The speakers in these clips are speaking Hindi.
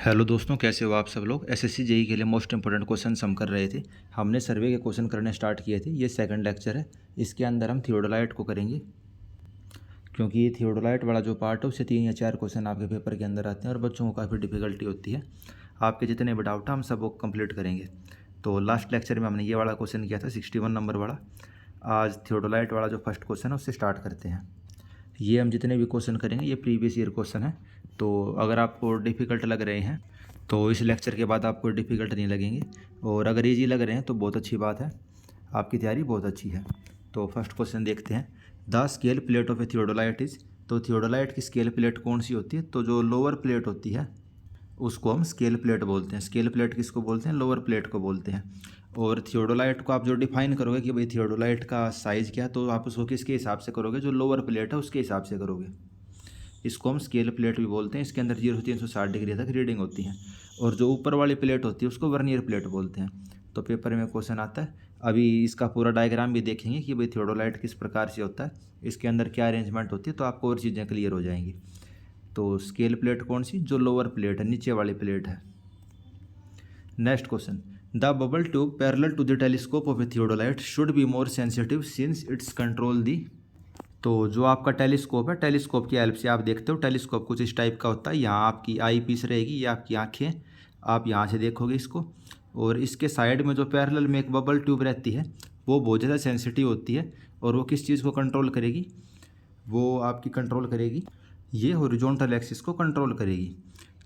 हेलो दोस्तों, कैसे हो आप सब लोग। एसएससी जेई के लिए मोस्ट इंपोर्टेंट क्वेश्चन हम कर रहे थे। हमने सर्वे के क्वेश्चन करने स्टार्ट किए थे। ये सेकंड लेक्चर है। इसके अंदर हम थियोडोलाइट को करेंगे, क्योंकि ये थियोडोलाइट वाला जो पार्ट है उससे 3 या 4 क्वेश्चन आपके पेपर के अंदर आते हैं और बच्चों को काफ़ी डिफिकल्टी होती है। आपके जितने भी डाउट है हम सब वो कंप्लीट करेंगे। तो लास्ट लेक्चर में हमने ये वाला क्वेश्चन किया था 61 नंबर वाला। आज थियोडोलाइट वाला जो फर्स्ट क्वेश्चन है उससे स्टार्ट करते हैं। ये हम जितने भी क्वेश्चन करेंगे ये प्रीवियस ईयर क्वेश्चन है। तो अगर आपको डिफ़िकल्ट लग रहे हैं तो इस लेक्चर के बाद आपको डिफ़िकल्ट नहीं लगेंगे, और अगर इजी लग रहे हैं तो बहुत अच्छी बात है, आपकी तैयारी बहुत अच्छी है। तो फर्स्ट क्वेश्चन देखते हैं। The scale plate of a theodolite is. तो थियोडोलाइट की स्केल प्लेट कौन सी होती है? तो जो लोअर प्लेट होती है उसको हम स्केल प्लेट बोलते हैं। स्केल प्लेट किसको बोलते हैं? लोअर प्लेट को बोलते हैं। और थियोडोलाइट को आप जो डिफाइन करोगे कि भाई थियोडोलाइट का साइज़ क्या है, तो आप उसको किसके हिसाब से करोगे? जो लोअर प्लेट है उसके हिसाब से करोगे। इसको हम स्केल प्लेट भी बोलते हैं। इसके अंदर 0 से 360 डिग्री तक रीडिंग होती है। और जो ऊपर वाली प्लेट होती है उसको वर्नियर प्लेट बोलते हैं। तो पेपर में क्वेश्चन आता है। अभी इसका पूरा डायग्राम भी देखेंगे कि भाई थियोडोलाइट किस प्रकार से होता है, इसके अंदर क्या अरेंजमेंट होती है, तो आपको और चीज़ें क्लियर हो जाएंगी। तो स्केल प्लेट कौन सी? जो लोअर प्लेट है, नीचे वाली प्लेट है। Next question. The bubble tube parallel to the telescope of a theodolite should be more sensitive since its control the. तो जो आपका टेलीस्कोप है, टेलीस्कोप की हेल्प से आप देखते हो। टेलीस्कोप कुछ इस टाइप का होता है। यहाँ आपकी आई पीस रहेगी, ये आपकी आँखें, आप यहाँ से देखोगे इसको। और इसके साइड में जो पैरेलल में एक बबल ट्यूब रहती है वो बहुत ज़्यादा सेंसिटिव होती है। और वो किस चीज़ को कंट्रोल करेगी? वो आपकी कंट्रोल करेगी, ये हॉरिजॉन्टल एक्सिस को कंट्रोल करेगी।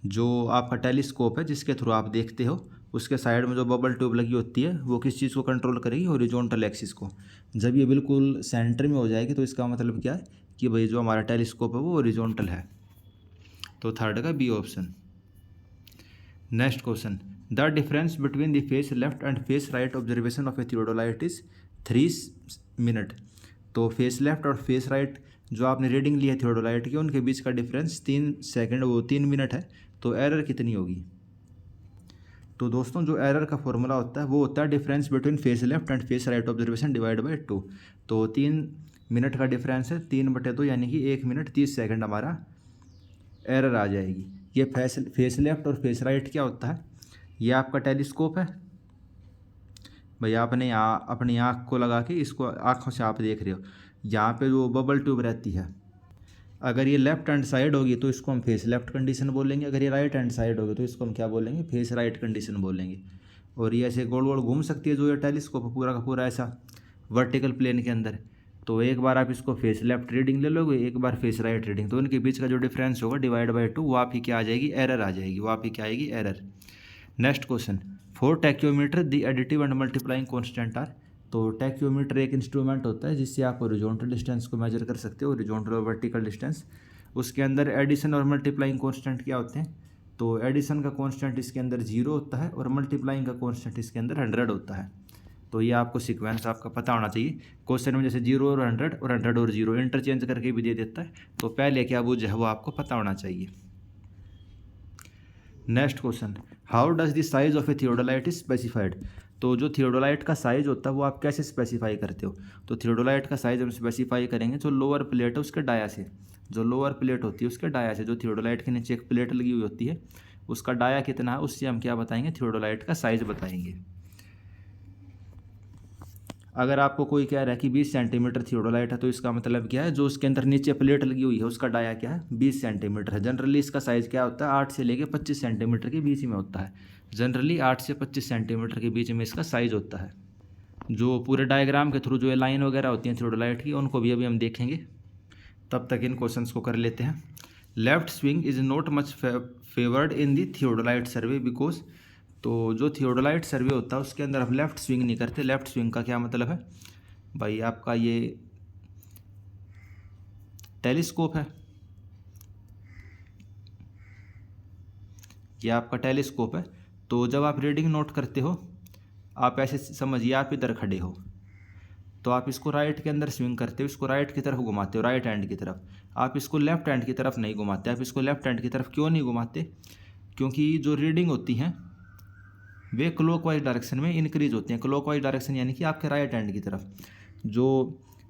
जो आपका टेलीस्कोप है जिसके थ्रू आप देखते हो, उसके साइड में जो बबल ट्यूब लगी होती है वो किस चीज़ को कंट्रोल करेगी? हॉरिजॉन्टल एक्सिस को। जब ये बिल्कुल सेंटर में हो जाएगी तो इसका मतलब क्या है कि भाई जो हमारा टेलीस्कोप है वो हॉरिजॉन्टल है। तो थर्ड का B option. Next question. The difference between the face left and face right observation of a theodolite is 3 minute. तो फेस लेफ्ट और फेस राइट जो आपने रीडिंग ली है थियोडोलाइट की, उनके बीच का डिफरेंस 3 सेकंड, वो 3 मिनट है। तो एरर कितनी होगी? तो दोस्तों जो एरर का फॉर्मूला होता है वो होता है difference between face left and face right observation divide by 2। तो 3 मिनट का डिफरेंस है, 3/2 यानी कि 1 मिनट 30 सेकंड हमारा एरर आ जाएगी। ये फेस लेफ्ट और फेस राइट क्या होता है? ये आपका टेलीस्कोप है। भाई आपने यहाँ अपनी आँख को लगा के इसको आँखों से आप देख रहे हो। यहाँ पे जो बबल ट्यूब रहती है, अगर ये लेफ्ट हैंड साइड होगी तो इसको हम फेस लेफ्ट कंडीशन बोलेंगे। अगर ये राइट हैंड साइड होगी तो इसको हम क्या बोलेंगे? फेस राइट कंडीशन बोलेंगे। और ये ऐसे गोल गोल घूम सकती है जो ये टेलीस्कोप पूरा का पूरा ऐसा वर्टिकल प्लेन के अंदर। तो एक बार आप इसको फेस लेफ्ट रीडिंग ले लोगे, एक बार फेस राइट रीडिंग, तो इनके बीच का जो डिफरेंस होगा डिवाइड बाई 2, वो आपकी क्या आ जाएगी? एरर आ जाएगी। वो आपकी क्या आएगी? Error. Next question. For tacheometer the additive and multiplying constant are. तो टैक्योमीटर एक इंस्ट्रूमेंट होता है जिससे आप हॉरिजॉन्टल डिस्टेंस को मेजर कर सकते हो, हॉरिजॉन्टल और वर्टिकल डिस्टेंस। उसके अंदर एडिशन और मल्टीप्लाइंग कांस्टेंट क्या होते हैं? तो एडिशन का कांस्टेंट इसके अंदर 0 होता है और मल्टीप्लाइंग का कांस्टेंट इसके अंदर 100 होता है। तो ये आपको सीक्वेंस आपका पता होना चाहिए। क्वेश्चन में जैसे 0 और 100 और 100 और 0 इंटरचेंज करके भी दे देता है, तो पहले क्या वो जो है वो आपको पता होना चाहिए। Next question. How does the size of a theodolite is specified. तो जो थियोडोलाइट का साइज होता है वो आप कैसे स्पेसिफाई करते हो? तो थियोडोलाइट का साइज हम स्पेसिफाई करेंगे जो लोअर प्लेट है उसके डाया से। जो लोअर प्लेट होती है उसके डाया से, जो थियोडोलाइट के नीचे एक प्लेट लगी हुई होती है उसका डाया कितना है, उससे हम क्या बताएंगे? थियोडोलाइट का साइज बताएंगे। अगर आपको कोई कह रहा है कि 20 सेंटीमीटर थियोडोलाइट है तो इसका मतलब क्या है? जो उसके अंदर नीचे प्लेट लगी हुई है उसका डाया क्या है? 20 सेंटीमीटर है। जनरली इसका साइज़ क्या होता है? 8 से लेके 25 सेंटीमीटर के बीच में होता है। जनरली 8 से 25 सेंटीमीटर के बीच में इसका साइज़ होता है। जो पूरे डायग्राम के थ्रू जो लाइन वगैरह होती हैं थियोडोलाइट की, उनको भी अभी हम देखेंगे। तब तक इन क्वेश्चंस को कर लेते हैं। Left swing is not much favoured in the theodolite survey because. तो जो थियोडोलाइट सर्वे होता है उसके अंदर हम लेफ़्ट स्विंग नहीं करते। लेफ़्ट स्विंग का क्या मतलब है? भाई आपका ये टेलीस्कोप है, ये आपका टेलीस्कोप है। तो जब आप रीडिंग नोट करते हो, आप ऐसे समझिए आप इधर खड़े हो, तो आप इसको राइट के अंदर स्विंग करते हो, इसको राइट की तरफ घुमाते हो, राइट हैंड की तरफ। आप इसको लेफ्ट हैंड की तरफ नहीं घुमाते। आप इसको लेफ्ट हैंड की तरफ क्यों नहीं घुमाते? क्योंकि जो रीडिंग होती हैं वे क्लॉकवाइज डायरेक्शन में इंक्रीज होती हैं। क्लॉकवाइज डायरेक्शन यानी कि आपके राइट हैंड की तरफ। जो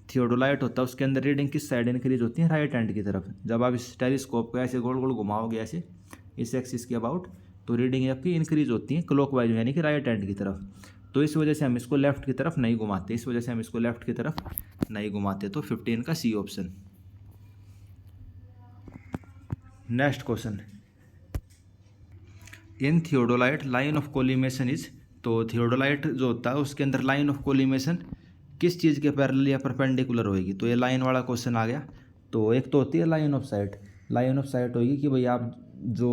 थियोडोलाइट होता है उसके अंदर रीडिंग किस साइड इंक्रीज होती है? राइट हैंड की तरफ। जब आप इस टेलीस्कोप को ऐसे गोल गोल घुमाओगे ऐसे इस एक्सिस के अबाउट, तो रीडिंग आपकी इंक्रीज होती है क्लॉकवाइज यानी कि राइट हैंड की तरफ। तो इस वजह से हम इसको लेफ्ट की तरफ नहीं घुमाते, इस वजह से हम इसको लेफ्ट की तरफ नहीं घुमाते। तो 15 का C option. Next question, in theodolite line of collimation is, तो थियोडोलाइट जो होता है उसके अंदर लाइन ऑफ कोलिमेशन किस चीज़ के पैरेलल या परपेंडिकुलर होएगी। तो ये लाइन वाला क्वेश्चन आ गया। तो एक तो होती है line of site, line of site होगी कि भाई आप जो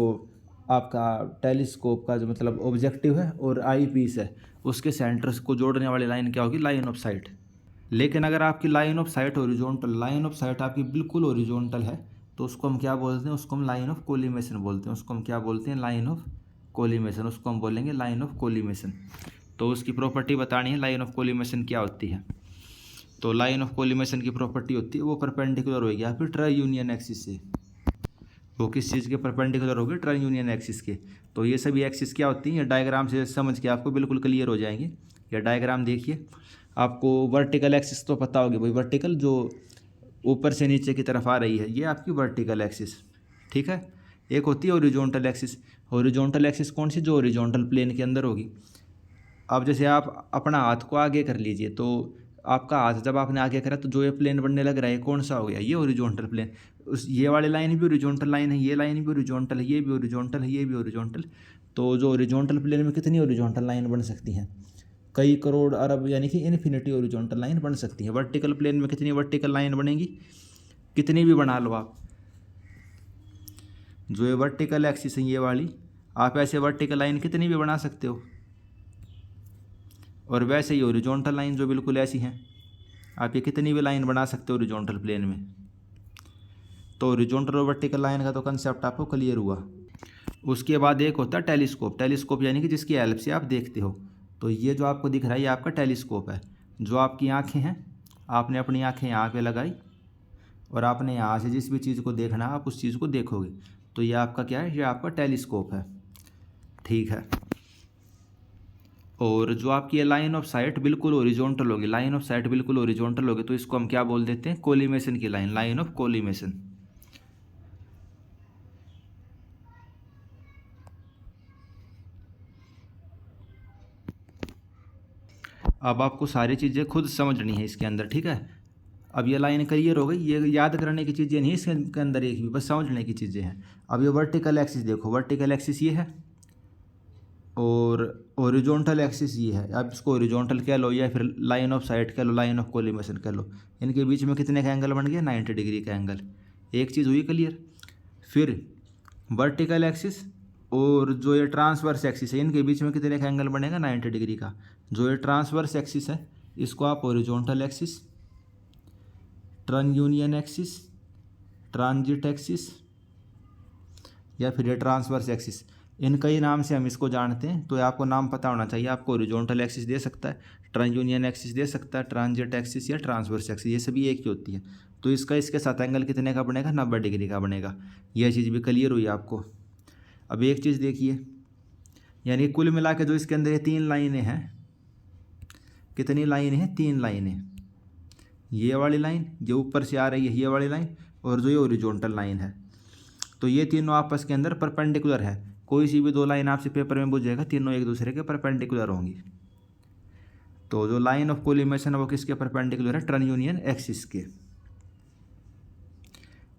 आपका टेलीस्कोप का जो मतलब ऑब्जेक्टिव है और आई पीस है उसके सेंटर्स को जोड़ने वाली लाइन क्या होगी, लाइन ऑफ साइट। लेकिन अगर आपकी line of site horizontal, line of site आपकी बिल्कुल ओरिजोनटल है तो उसको हम क्या बोलते हैं, उसको हम लाइन ऑफ कोलिमेशन बोलते हैं। उसको हम क्या बोलते हैं, लाइन ऑफ कोलिमेशन, उसको हम बोलेंगे लाइन ऑफ कोलिमेशन। तो उसकी प्रॉपर्टी बतानी है लाइन ऑफ कोलिमेशन क्या होती है। तो लाइन ऑफ कोलिमेशन की प्रॉपर्टी होती है वो परपेंडिकुलर होगी आपकी ट्राई यूनियन एक्सिस से। वो किस चीज़ के परपेंडिकुलर होगी, ट्राई यूनियन एक्सिस के। तो ये सभी एक्सिस क्या होती हैं, ये डायग्राम से समझ के आपको बिल्कुल क्लियर हो जाएंगे। ये डायग्राम देखिए, आपको वर्टिकल एक्सिस तो पता होगी भाई, वर्टिकल जो ऊपर से नीचे की तरफ आ रही है ये आपकी वर्टिकल एक्सिस, ठीक है। एक होती है ओरिजोनटल एक्सिस। ओरिजोनटल एक्सिस कौन सी, जो ओरिजोनटल प्लेन के अंदर होगी। अब जैसे आप अपना हाथ को आगे कर लीजिए, तो आपका हाथ जब आपने आगे करा तो जो ये प्लेन बनने लग रहा है कौन सा हो गया, ये ओरिजोनटल प्लेन। उस ये वाली लाइन भी ओरिजोनटल लाइन है, ये लाइन भी ओरिजोनटल है, ये भी ओरिजोनटल है, ये भी ओरिजोनटल। तो जो ओरिजोनटल प्लेन में कितनी ओरिजोनटल लाइन बन सकती हैं, कई करोड़ अरब यानी कि इन्फिनिटी ओरिजोनटल लाइन बन सकती है। वर्टिकल प्लेन में कितनी वर्टिकल लाइन बनेगी, कितनी भी बना लो आप। जो ये वर्टिकल एक्सिस है ये वाली, आप ऐसे वर्टिकल लाइन कितनी भी बना सकते हो। और वैसे ही ओरिजोनटल लाइन जो बिल्कुल ऐसी हैं, आप ये कितनी भी लाइन बना सकते हो ओरिजोनटल प्लेन में। तो ओरिजोनटल और वर्टिकल लाइन का तो कंसेप्ट आपको क्लियर हुआ। उसके बाद एक होता है टेलीस्कोप। टेलीस्कोप यानी कि जिसकी हेल्प से आप देखते हो। तो ये जो आपको दिख रहा है ये आपका टेलीस्कोप है। जो आपकी आँखें हैं, आपने अपनी आँखें यहाँ पे लगाई और आपने यहाँ से जिस भी चीज़ को देखना है आप उस चीज़ को देखोगे। तो ये आपका क्या है, ये आपका टेलीस्कोप है, ठीक है। और जो आपकी ये लाइन ऑफ साइट बिल्कुल ओरिजोनटल होगी, लाइन ऑफ साइट बिल्कुल ओरिजोनटल होगी, तो इसको हम क्या बोल देते हैं, कोलिमेशन की लाइन, लाइन ऑफ कोलिमेशन। अब आपको सारी चीज़ें खुद समझनी है इसके अंदर, ठीक है। अब ये लाइन क्लियर हो गई, ये याद करने की चीज़ें नहीं इसके अंदर एक भी, बस समझने की चीज़ें हैं। अब ये वर्टिकल एक्सिस देखो, वर्टिकल एक्सिस ये है और ओरिजोनटल एक्सिस ये है। आप इसको ओरिजोनटल कह लो या फिर लाइन ऑफ साइट कह लो, लाइन ऑफ कोलिमेशन कह लो। इनके बीच में कितने का एंगल बन गया, 90 डिग्री का एंगल। एक चीज़ हुई क्लियर। फिर वर्टिकल एक्सिस और जो ये ट्रांसवर्स एक्सिस है इनके बीच में कितने का एंगल बनेगा, 90 डिग्री का। जो ये ट्रांसवर्स एक्सिस है इसको आप horizontal axis, turn union axis, transit axis या फिर ये ट्रांसवर्स एक्सिस, इन कई नाम से हम इसको जानते हैं। तो आपको नाम पता होना चाहिए। आपको ओरिजोनटल एक्सिस दे सकता है, टर्न यूनियन एक्सिस दे सकता है, ट्रांजिट एक्सिस या ट्रांसवर्स एक्सिस, ये सभी एक ही होती है। तो इसका इसके साथ एंगल कितने का बनेगा, 90 डिग्री का बनेगा। यह चीज़ भी क्लियर हुई आपको। अब एक चीज़ देखिए, यानी कुल मिला के जो इसके अंदर ये 3 लाइनें हैं, कितनी लाइन है, 3 लाइनें। ये वाली लाइन जो ऊपर से आ रही है ये वाली लाइन, और जो ये ओरिजोनटल लाइन है, तो ये तीनों आपस के अंदर परपेंडिकुलर है। कोई सी भी 2 लाइन आपसे पेपर में पूछेगा, तीनों एक दूसरे के परपेंडिकुलर होंगी। तो जो लाइन ऑफ कोलिमेशन है वो किसके परपेंडिकुलर है, टर्न यूनियन एक्सिस के।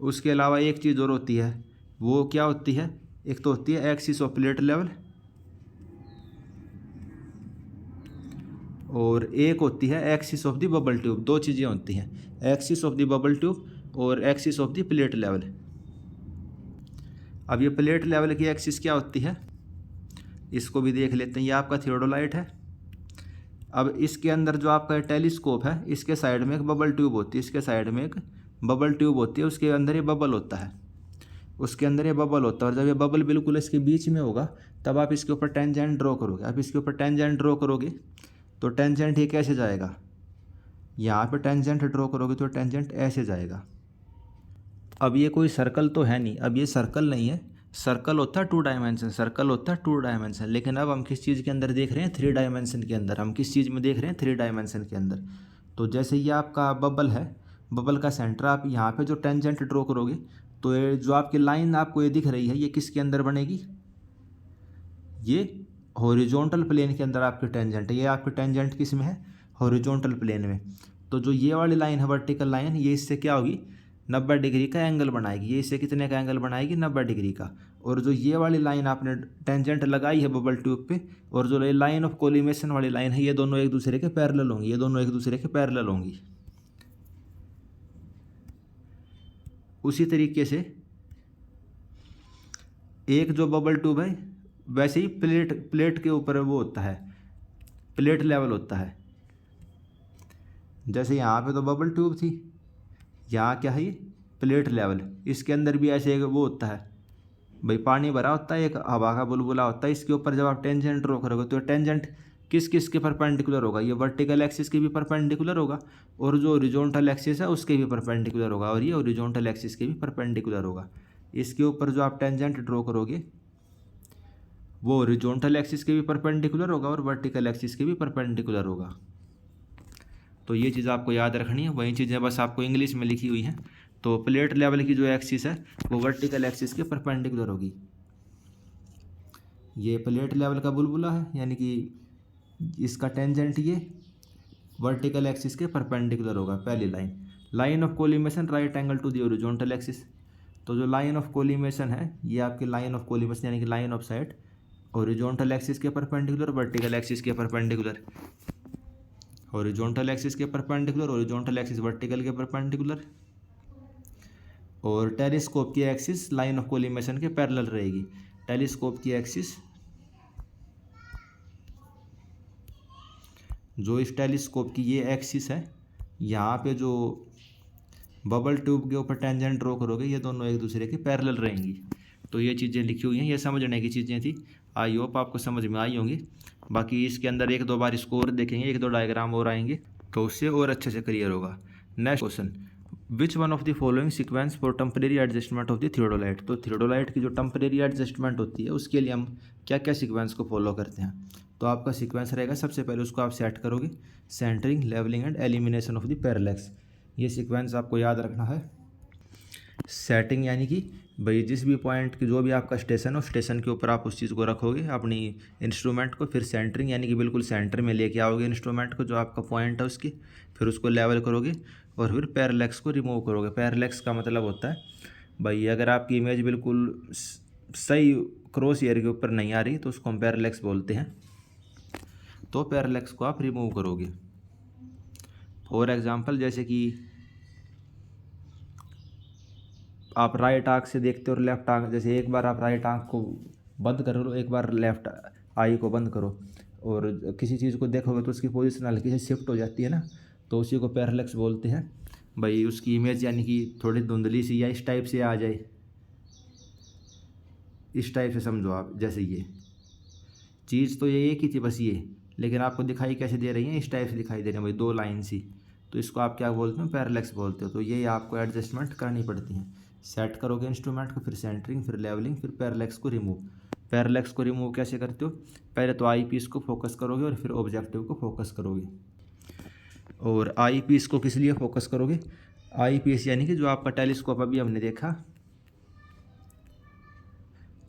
उसके अलावा एक चीज़ और होती है, वो क्या होती है, एक तो होती है एक्सिस ऑफ प्लेट लेवल और एक होती है axis of the bubble tube. 2 चीज़ें होती हैं, axis of the bubble tube और axis of the plate level. अब ये प्लेट लेवल की एक्सिस क्या होती है, इसको भी देख लेते हैं। ये आपका थियोडोलाइट है। अब इसके अंदर जो आपका टेलीस्कोप है इसके साइड में एक बबल ट्यूब होती है, इसके साइड में एक बबल ट्यूब होती है, उसके अंदर ये बबल होता है, उसके अंदर ये बबल होता है। और जब ये बबल बिल्कुल इसके बीच में होगा तब आप इसके ऊपर टेंजेंट ड्रॉ करोगे। आप इसके ऊपर टेंजेंट ड्रॉ करोगे तो टेंजेंट ये कैसे जाएगा, यहाँ पे टेंजेंट ड्रॉ करोगे तो टेंजेंट ऐसे जाएगा। अब ये कोई सर्कल तो है नहीं, अब ये सर्कल नहीं है। सर्कल होता है 2 डायमेंशन, सर्कल होता है 2 डायमेंशन। लेकिन अब हम किस चीज़ के अंदर देख रहे हैं, 3 डायमेंशन के अंदर। हम किस चीज़ में देख रहे हैं, 3 डायमेंशन के अंदर। तो जैसे ये आपका बबल है, बबल का सेंटर, आप यहाँ पे जो टेंजेंट ड्रॉ करोगे तो ये जो आपकी लाइन आपको ये दिख रही है ये किसके अंदर बनेगी, ये हॉरिजॉन्टल प्लेन के अंदर आपकी टेंजेंट है। ये आपकी टेंजेंट किस में है? हॉरिजॉन्टल प्लेन में। तो जो ये वाली लाइन है वर्टिकल लाइन, ये इससे क्या होगी? 90 डिग्री का एंगल बनाएगी। ये इससे कितने का एंगल बनाएगी? 90 डिग्री का। और जो ये वाली लाइन आपने टेंजेंट लगाई है बबल ट्यूब पे, और जो लाइन ऑफ कोलिमेशन वाली लाइन है, ये दोनों एक दूसरे के पैरेलल होंगी। ये दोनों एक दूसरे के पैरेलल होंगी। उसी तरीके से एक जो बबल ट्यूब है, वैसे ही प्लेट के ऊपर वो होता है, प्लेट लेवल होता है। जैसे यहाँ पे तो बबल ट्यूब थी, यहाँ क्या है? ये प्लेट लेवल। इसके अंदर भी ऐसे एक वो होता है भाई, पानी भरा होता है, एक हवा का बुलबुला होता है। इसके ऊपर जब आप टेंजेंट ड्रॉ करोगे तो टेंजेंट किस किस के परपेंडिकुलर होगा? ये वर्टिकल एक्सिस के भी परपेंडिकुलर होगा, और जो हॉरिजॉन्टल एक्सिस है उसके भी परपेंडिकुलर होगा, और ये हॉरिजॉन्टल एक्सिस के भी परपेंडिकुलर होगा। इसके ऊपर जो आप टेंजेंट ड्रॉ करोगे वो हॉरिजॉन्टल एक्सिस के भी परपेंडिकुलर होगा और वर्टिकल एक्सिस के भी परपेंडिकुलर होगा। तो ये चीज़ आपको याद रखनी है। वही चीज़ें बस आपको इंग्लिश में लिखी हुई हैं। तो प्लेट लेवल की जो एक्सिस है वो वर्टिकल एक्सिस के परपेंडिकुलर होगी। ये प्लेट लेवल का बुलबुला है, यानी कि इसका टेंजेंट ये वर्टिकल एक्सिस के परपेंडिकुलर होगा। पहली line of collimation right angle to the horizontal axis. तो जो लाइन ऑफ कोलिमेशन है, ये आपकी लाइन ऑफ कोलिमेशन यानी कि line of site horizontal axis के परपेंडिकुलर, वर्टिकल एक्सिस के परपेंडिकुलर। हॉरिजॉन्टल एक्सिस के परपेंडिकुलर, हॉरिजॉन्टल एक्सिस वर्टिकल के परपेंडिकुलर। और टेलीस्कोप की एक्सिस लाइन ऑफ कोलिमेशन के पैरेलल रहेगी। टेलीस्कोप की एक्सिस, जो इस टेलीस्कोप की ये एक्सिस है, यहाँ पे जो बबल ट्यूब के ऊपर टेंजेंट ड्रॉ करोगे, ये दोनों एक दूसरे के पैरेलल रहेंगी। तो ये चीज़ें लिखी हुई हैं, ये समझने की चीज़ें थी। आई होप आपको समझ में आई होंगी। बाकी इसके अंदर एक दो बार इसको और देखेंगे, एक दो डायग्राम और आएंगे, तो उससे और अच्छे से क्लियर होगा। Next question, which one of the following sequence for temporary adjustment of the theodolite. तो थियोडोलाइट की जो टेम्परेरी एडजस्टमेंट होती है उसके लिए हम क्या क्या सीक्वेंस को फॉलो करते हैं? तो आपका सीक्वेंस रहेगा, सबसे पहले उसको आप सेट करोगे, centring, levelling and elimination of the parallax. ये सीक्वेंस आपको याद रखना है। सेटिंग यानी कि भाई जिस भी पॉइंट की जो भी आपका स्टेशन हो, स्टेशन के ऊपर आप उस चीज़ को रखोगे अपनी इंस्ट्रूमेंट को। फिर सेंटरिंग यानी कि बिल्कुल सेंटर में लेके आओगे इंस्ट्रूमेंट को, जो आपका पॉइंट है उसकी। फिर उसको लेवल करोगे और फिर पैरेलैक्स को रिमूव करोगे। पैरेलैक्स का मतलब होता है भाई अगर आपकी इमेज बिल्कुल सही क्रॉस एयर के ऊपर नहीं आ रही तो उसको हम पैरेलैक्स बोलते हैं। तो पैरेलैक्स को आप रिमूव करोगे। फॉर एग्जांपल, जैसे कि आप राइट आंख से देखते हो और लेफ्ट आंख, जैसे एक बार आप राइट आंख को बंद कर लो, एक बार लेफ्ट आई को बंद करो, और किसी चीज़ को देखोगे तो उसकी पोजीशन हल्की से शिफ्ट हो जाती है ना, तो उसी को पैरेलैक्स बोलते हैं। भाई उसकी इमेज यानी कि थोड़ी धुंधली सी या इस टाइप से आ जाए, इस टाइप से समझो आप। जैसे ये चीज़ तो ये एक ही थी बस ये, लेकिन आपको दिखाई कैसे दे रही है? इस टाइप से दिखाई दे रही है भाई, दो लाइन सी। तो इसको आप क्या बोलते हो? पैरेलैक्स बोलते हो। तो ये आपको एडजस्टमेंट करनी पड़ती है। सेट करोगे इंस्ट्रूमेंट को, फिर सेंटरिंग, फिर लेवलिंग, फिर पैरेलैक्स को रिमूव। पैरेलैक्स को रिमूव कैसे करते हो? पहले तो आई पीस को फोकस करोगे और फिर ऑब्जेक्टिव को फोकस करोगे। और आई पीस को किस लिए फोकस करोगे? आई पीस यानी कि जो आपका टेलीस्कोप अभी हमने देखा,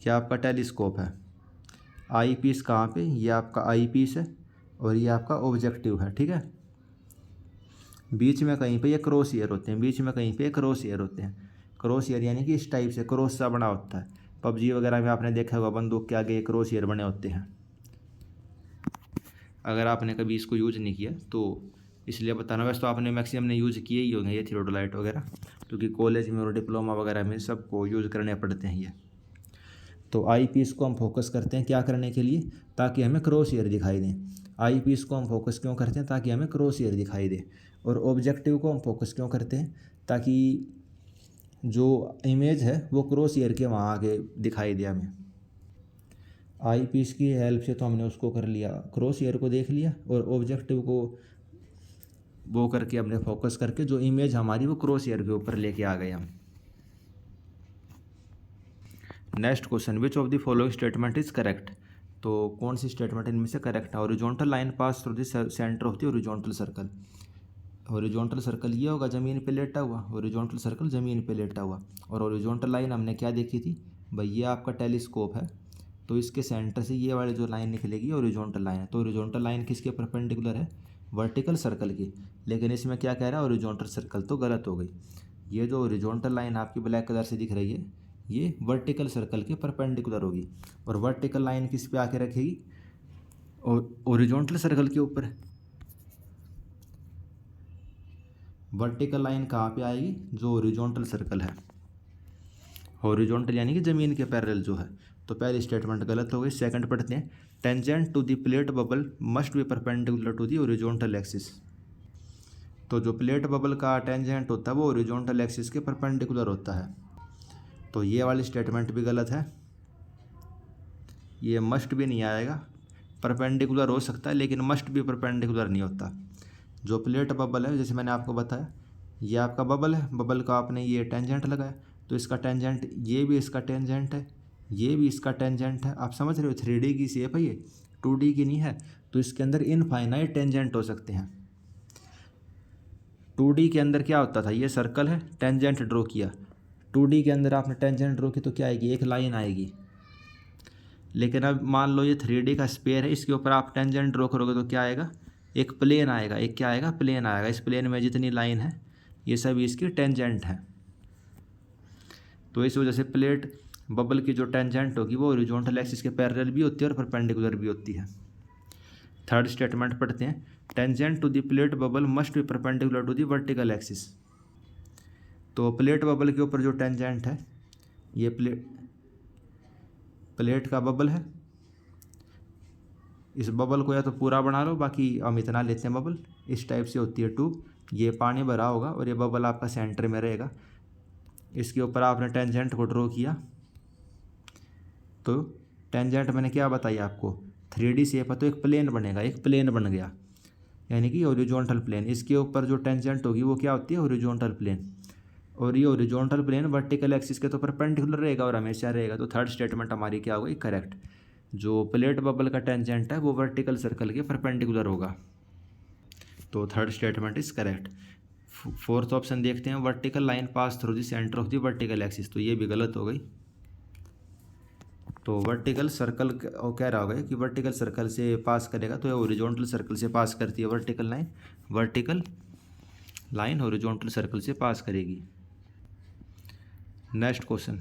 क्या आपका टेलीस्कोप है। आई पीस कहाँ पे? ये आपका आई पीस है और ये आपका ऑब्जेक्टिव है, ठीक है। बीच में कहीं पे ये क्रॉस ईयर होते हैं, बीच में कहीं पे क्रॉस ईयर होते हैं। क्रॉस ईयर यानी कि इस टाइप से क्रॉस सा बना होता है। पबजी वगैरह में आपने देखा होगा बंदूक के आगे क्रॉस ईयर बने होते हैं। अगर आपने कभी इसको यूज़ नहीं किया तो इसलिए बताना। वैसे तो आपने मैक्सिमम ने यूज़ किए ही होंगे ये थियोडोलाइट वगैरह, क्योंकि कॉलेज में और डिप्लोमा वगैरह में सबको यूज़ करने पड़ते हैं ये। तो आई पीस को हम फोकस करते हैं क्या करने के लिए? ताकि हमें क्रॉस ईयर दिखाई दें। आई पीस को हम फोकस क्यों करते हैं? ताकि हमें क्रॉस ईयर दिखाई दे। और ऑब्जेक्टिव को हम फोकस क्यों करते हैं? ताकि जो इमेज है वो क्रॉस ईयर के वहाँ आगे दिखाई दे हमें। आई पीस की हेल्प से तो हमने उसको कर लिया, क्रॉस ईयर को देख लिया, और ऑब्जेक्टिव को वो करके हमने फोकस करके जो इमेज हमारी वो क्रॉस ईयर के ऊपर लेके आ गए हम। Next question, which of the following statement is correct. तो कौन सी स्टेटमेंट इनमें से करेक्ट है? Horizontal line pass through the centre of the horizontal circle. Horizontal circle ये होगा ज़मीन पे लेटा हुआ, हॉरिजॉन्टल सर्कल ज़मीन पे लेटा हुआ। और हॉरिजॉन्टल लाइन हमने क्या देखी थी भाई? ये आपका टेलीस्कोप है, तो इसके सेंटर से ये वाली जो लाइन निकलेगी हॉरिजॉन्टल लाइन है। तो हॉरिजॉन्टल लाइन किसके परपेंडिकुलर है? वर्टिकल सर्कल की। लेकिन इसमें क्या कह रहा है? हॉरिजॉन्टल सर्कल, तो गलत हो गई। ये जो हॉरिजॉन्टल लाइन आपकी ब्लैक कलर से दिख रही है ये वर्टिकल सर्कल के परपेंडिकुलर होगी। और वर्टिकल लाइन किस पे आके रखेगी? और हॉरिजॉन्टल सर्कल के ऊपर। वर्टिकल लाइन कहाँ पे आएगी? जो हॉरिजॉन्टल सर्कल है, हॉरिजॉन्टल यानी कि ज़मीन के पैरेलल जो है। तो पहली स्टेटमेंट गलत हो गई। सेकंड पढ़ते हैं, tangent to the plate bubble must be perpendicular to the horizontal axis. तो जो प्लेट बबल का टेंजेंट होता है वो हॉरिजॉन्टल एक्सिस के परपेंडिकुलर होता है। तो ये वाली स्टेटमेंट भी गलत है, ये मस्ट भी नहीं आएगा। परपेंडिकुलर हो सकता है लेकिन मस्ट भी परपेंडिकुलर नहीं होता। जो प्लेट बबल है, जैसे मैंने आपको बताया, ये आपका बबल है, बबल का आपने ये टेंजेंट लगाया, तो इसका टेंजेंट, ये भी इसका टेंजेंट है, ये भी इसका टेंजेंट है। आप समझ रहे हो? 3D की शेप है ये, 2D की नहीं है। तो इसके अंदर इनफाइनाइट टेंजेंट हो सकते हैं। 2D के अंदर क्या होता था? ये सर्कल है, टेंजेंट ड्रॉ किया। 2D के अंदर आपने टेंजेंट ड्रॉ की तो क्या आएगी? एक लाइन आएगी। लेकिन अब मान लो ये 3D का स्पेयर है, इसके ऊपर आप टेंजेंट ड्रॉ करोगे तो क्या आएगा? एक प्लेन आएगा। एक क्या आएगा? प्लेन आएगा। इस प्लेन में जितनी लाइन है ये सभी इसकी टेंजेंट है। तो इस वजह से प्लेट बबल की जो टेंजेंट होगी वो हॉरिजॉन्टल एक्सिस के पैरेलल भी होती है और परपेंडिकुलर भी होती है। थर्ड स्टेटमेंट पढ़ते हैं, tangent to the plate bubble must be perpendicular to the vertical axis. तो प्लेट बबल के ऊपर जो टेंजेंट है, ये प्लेट का बबल है। इस बबल को या तो पूरा बना लो, बाकी हम इतना लेते हैं बबल। इस टाइप से होती है ट्यूब, ये पानी भरा होगा और ये बबल आपका सेंटर में रहेगा। इसके ऊपर आपने टेंजेंट को ड्रॉ किया, तो टेंजेंट मैंने क्या बताई आपको? 3D शेप है तो एक प्लेन बनेगा, एक प्लेन बन गया, यानी कि हॉरिजॉन्टल प्लेन। इसके ऊपर जो टेंजेंट होगी वो क्या होती है? Horizontal plane. और ये हॉरिजॉन्टल प्लेन वर्टिकल एक्सिस के तो परपेंडिकुलर रहेगा और हमेशा रहेगा। तो थर्ड स्टेटमेंट हमारी क्या होगी? करेक्ट। जो प्लेट बबल का टेंजेंट है वो वर्टिकल सर्कल के परपेंडिकुलर होगा। तो third statement is correct. Fourth option देखते हैं, vertical line pass through the centre of the vertical axis. तो ये भी गलत हो गई। तो वर्टिकल सर्कल कह रहा होगा कि वर्टिकल सर्कल से पास करेगा, तो ये हॉरिजॉन्टल सर्कल से पास करती है vertical line. Vertical line horizontal circle से पास करेगी। नेक्स्ट क्वेश्चन,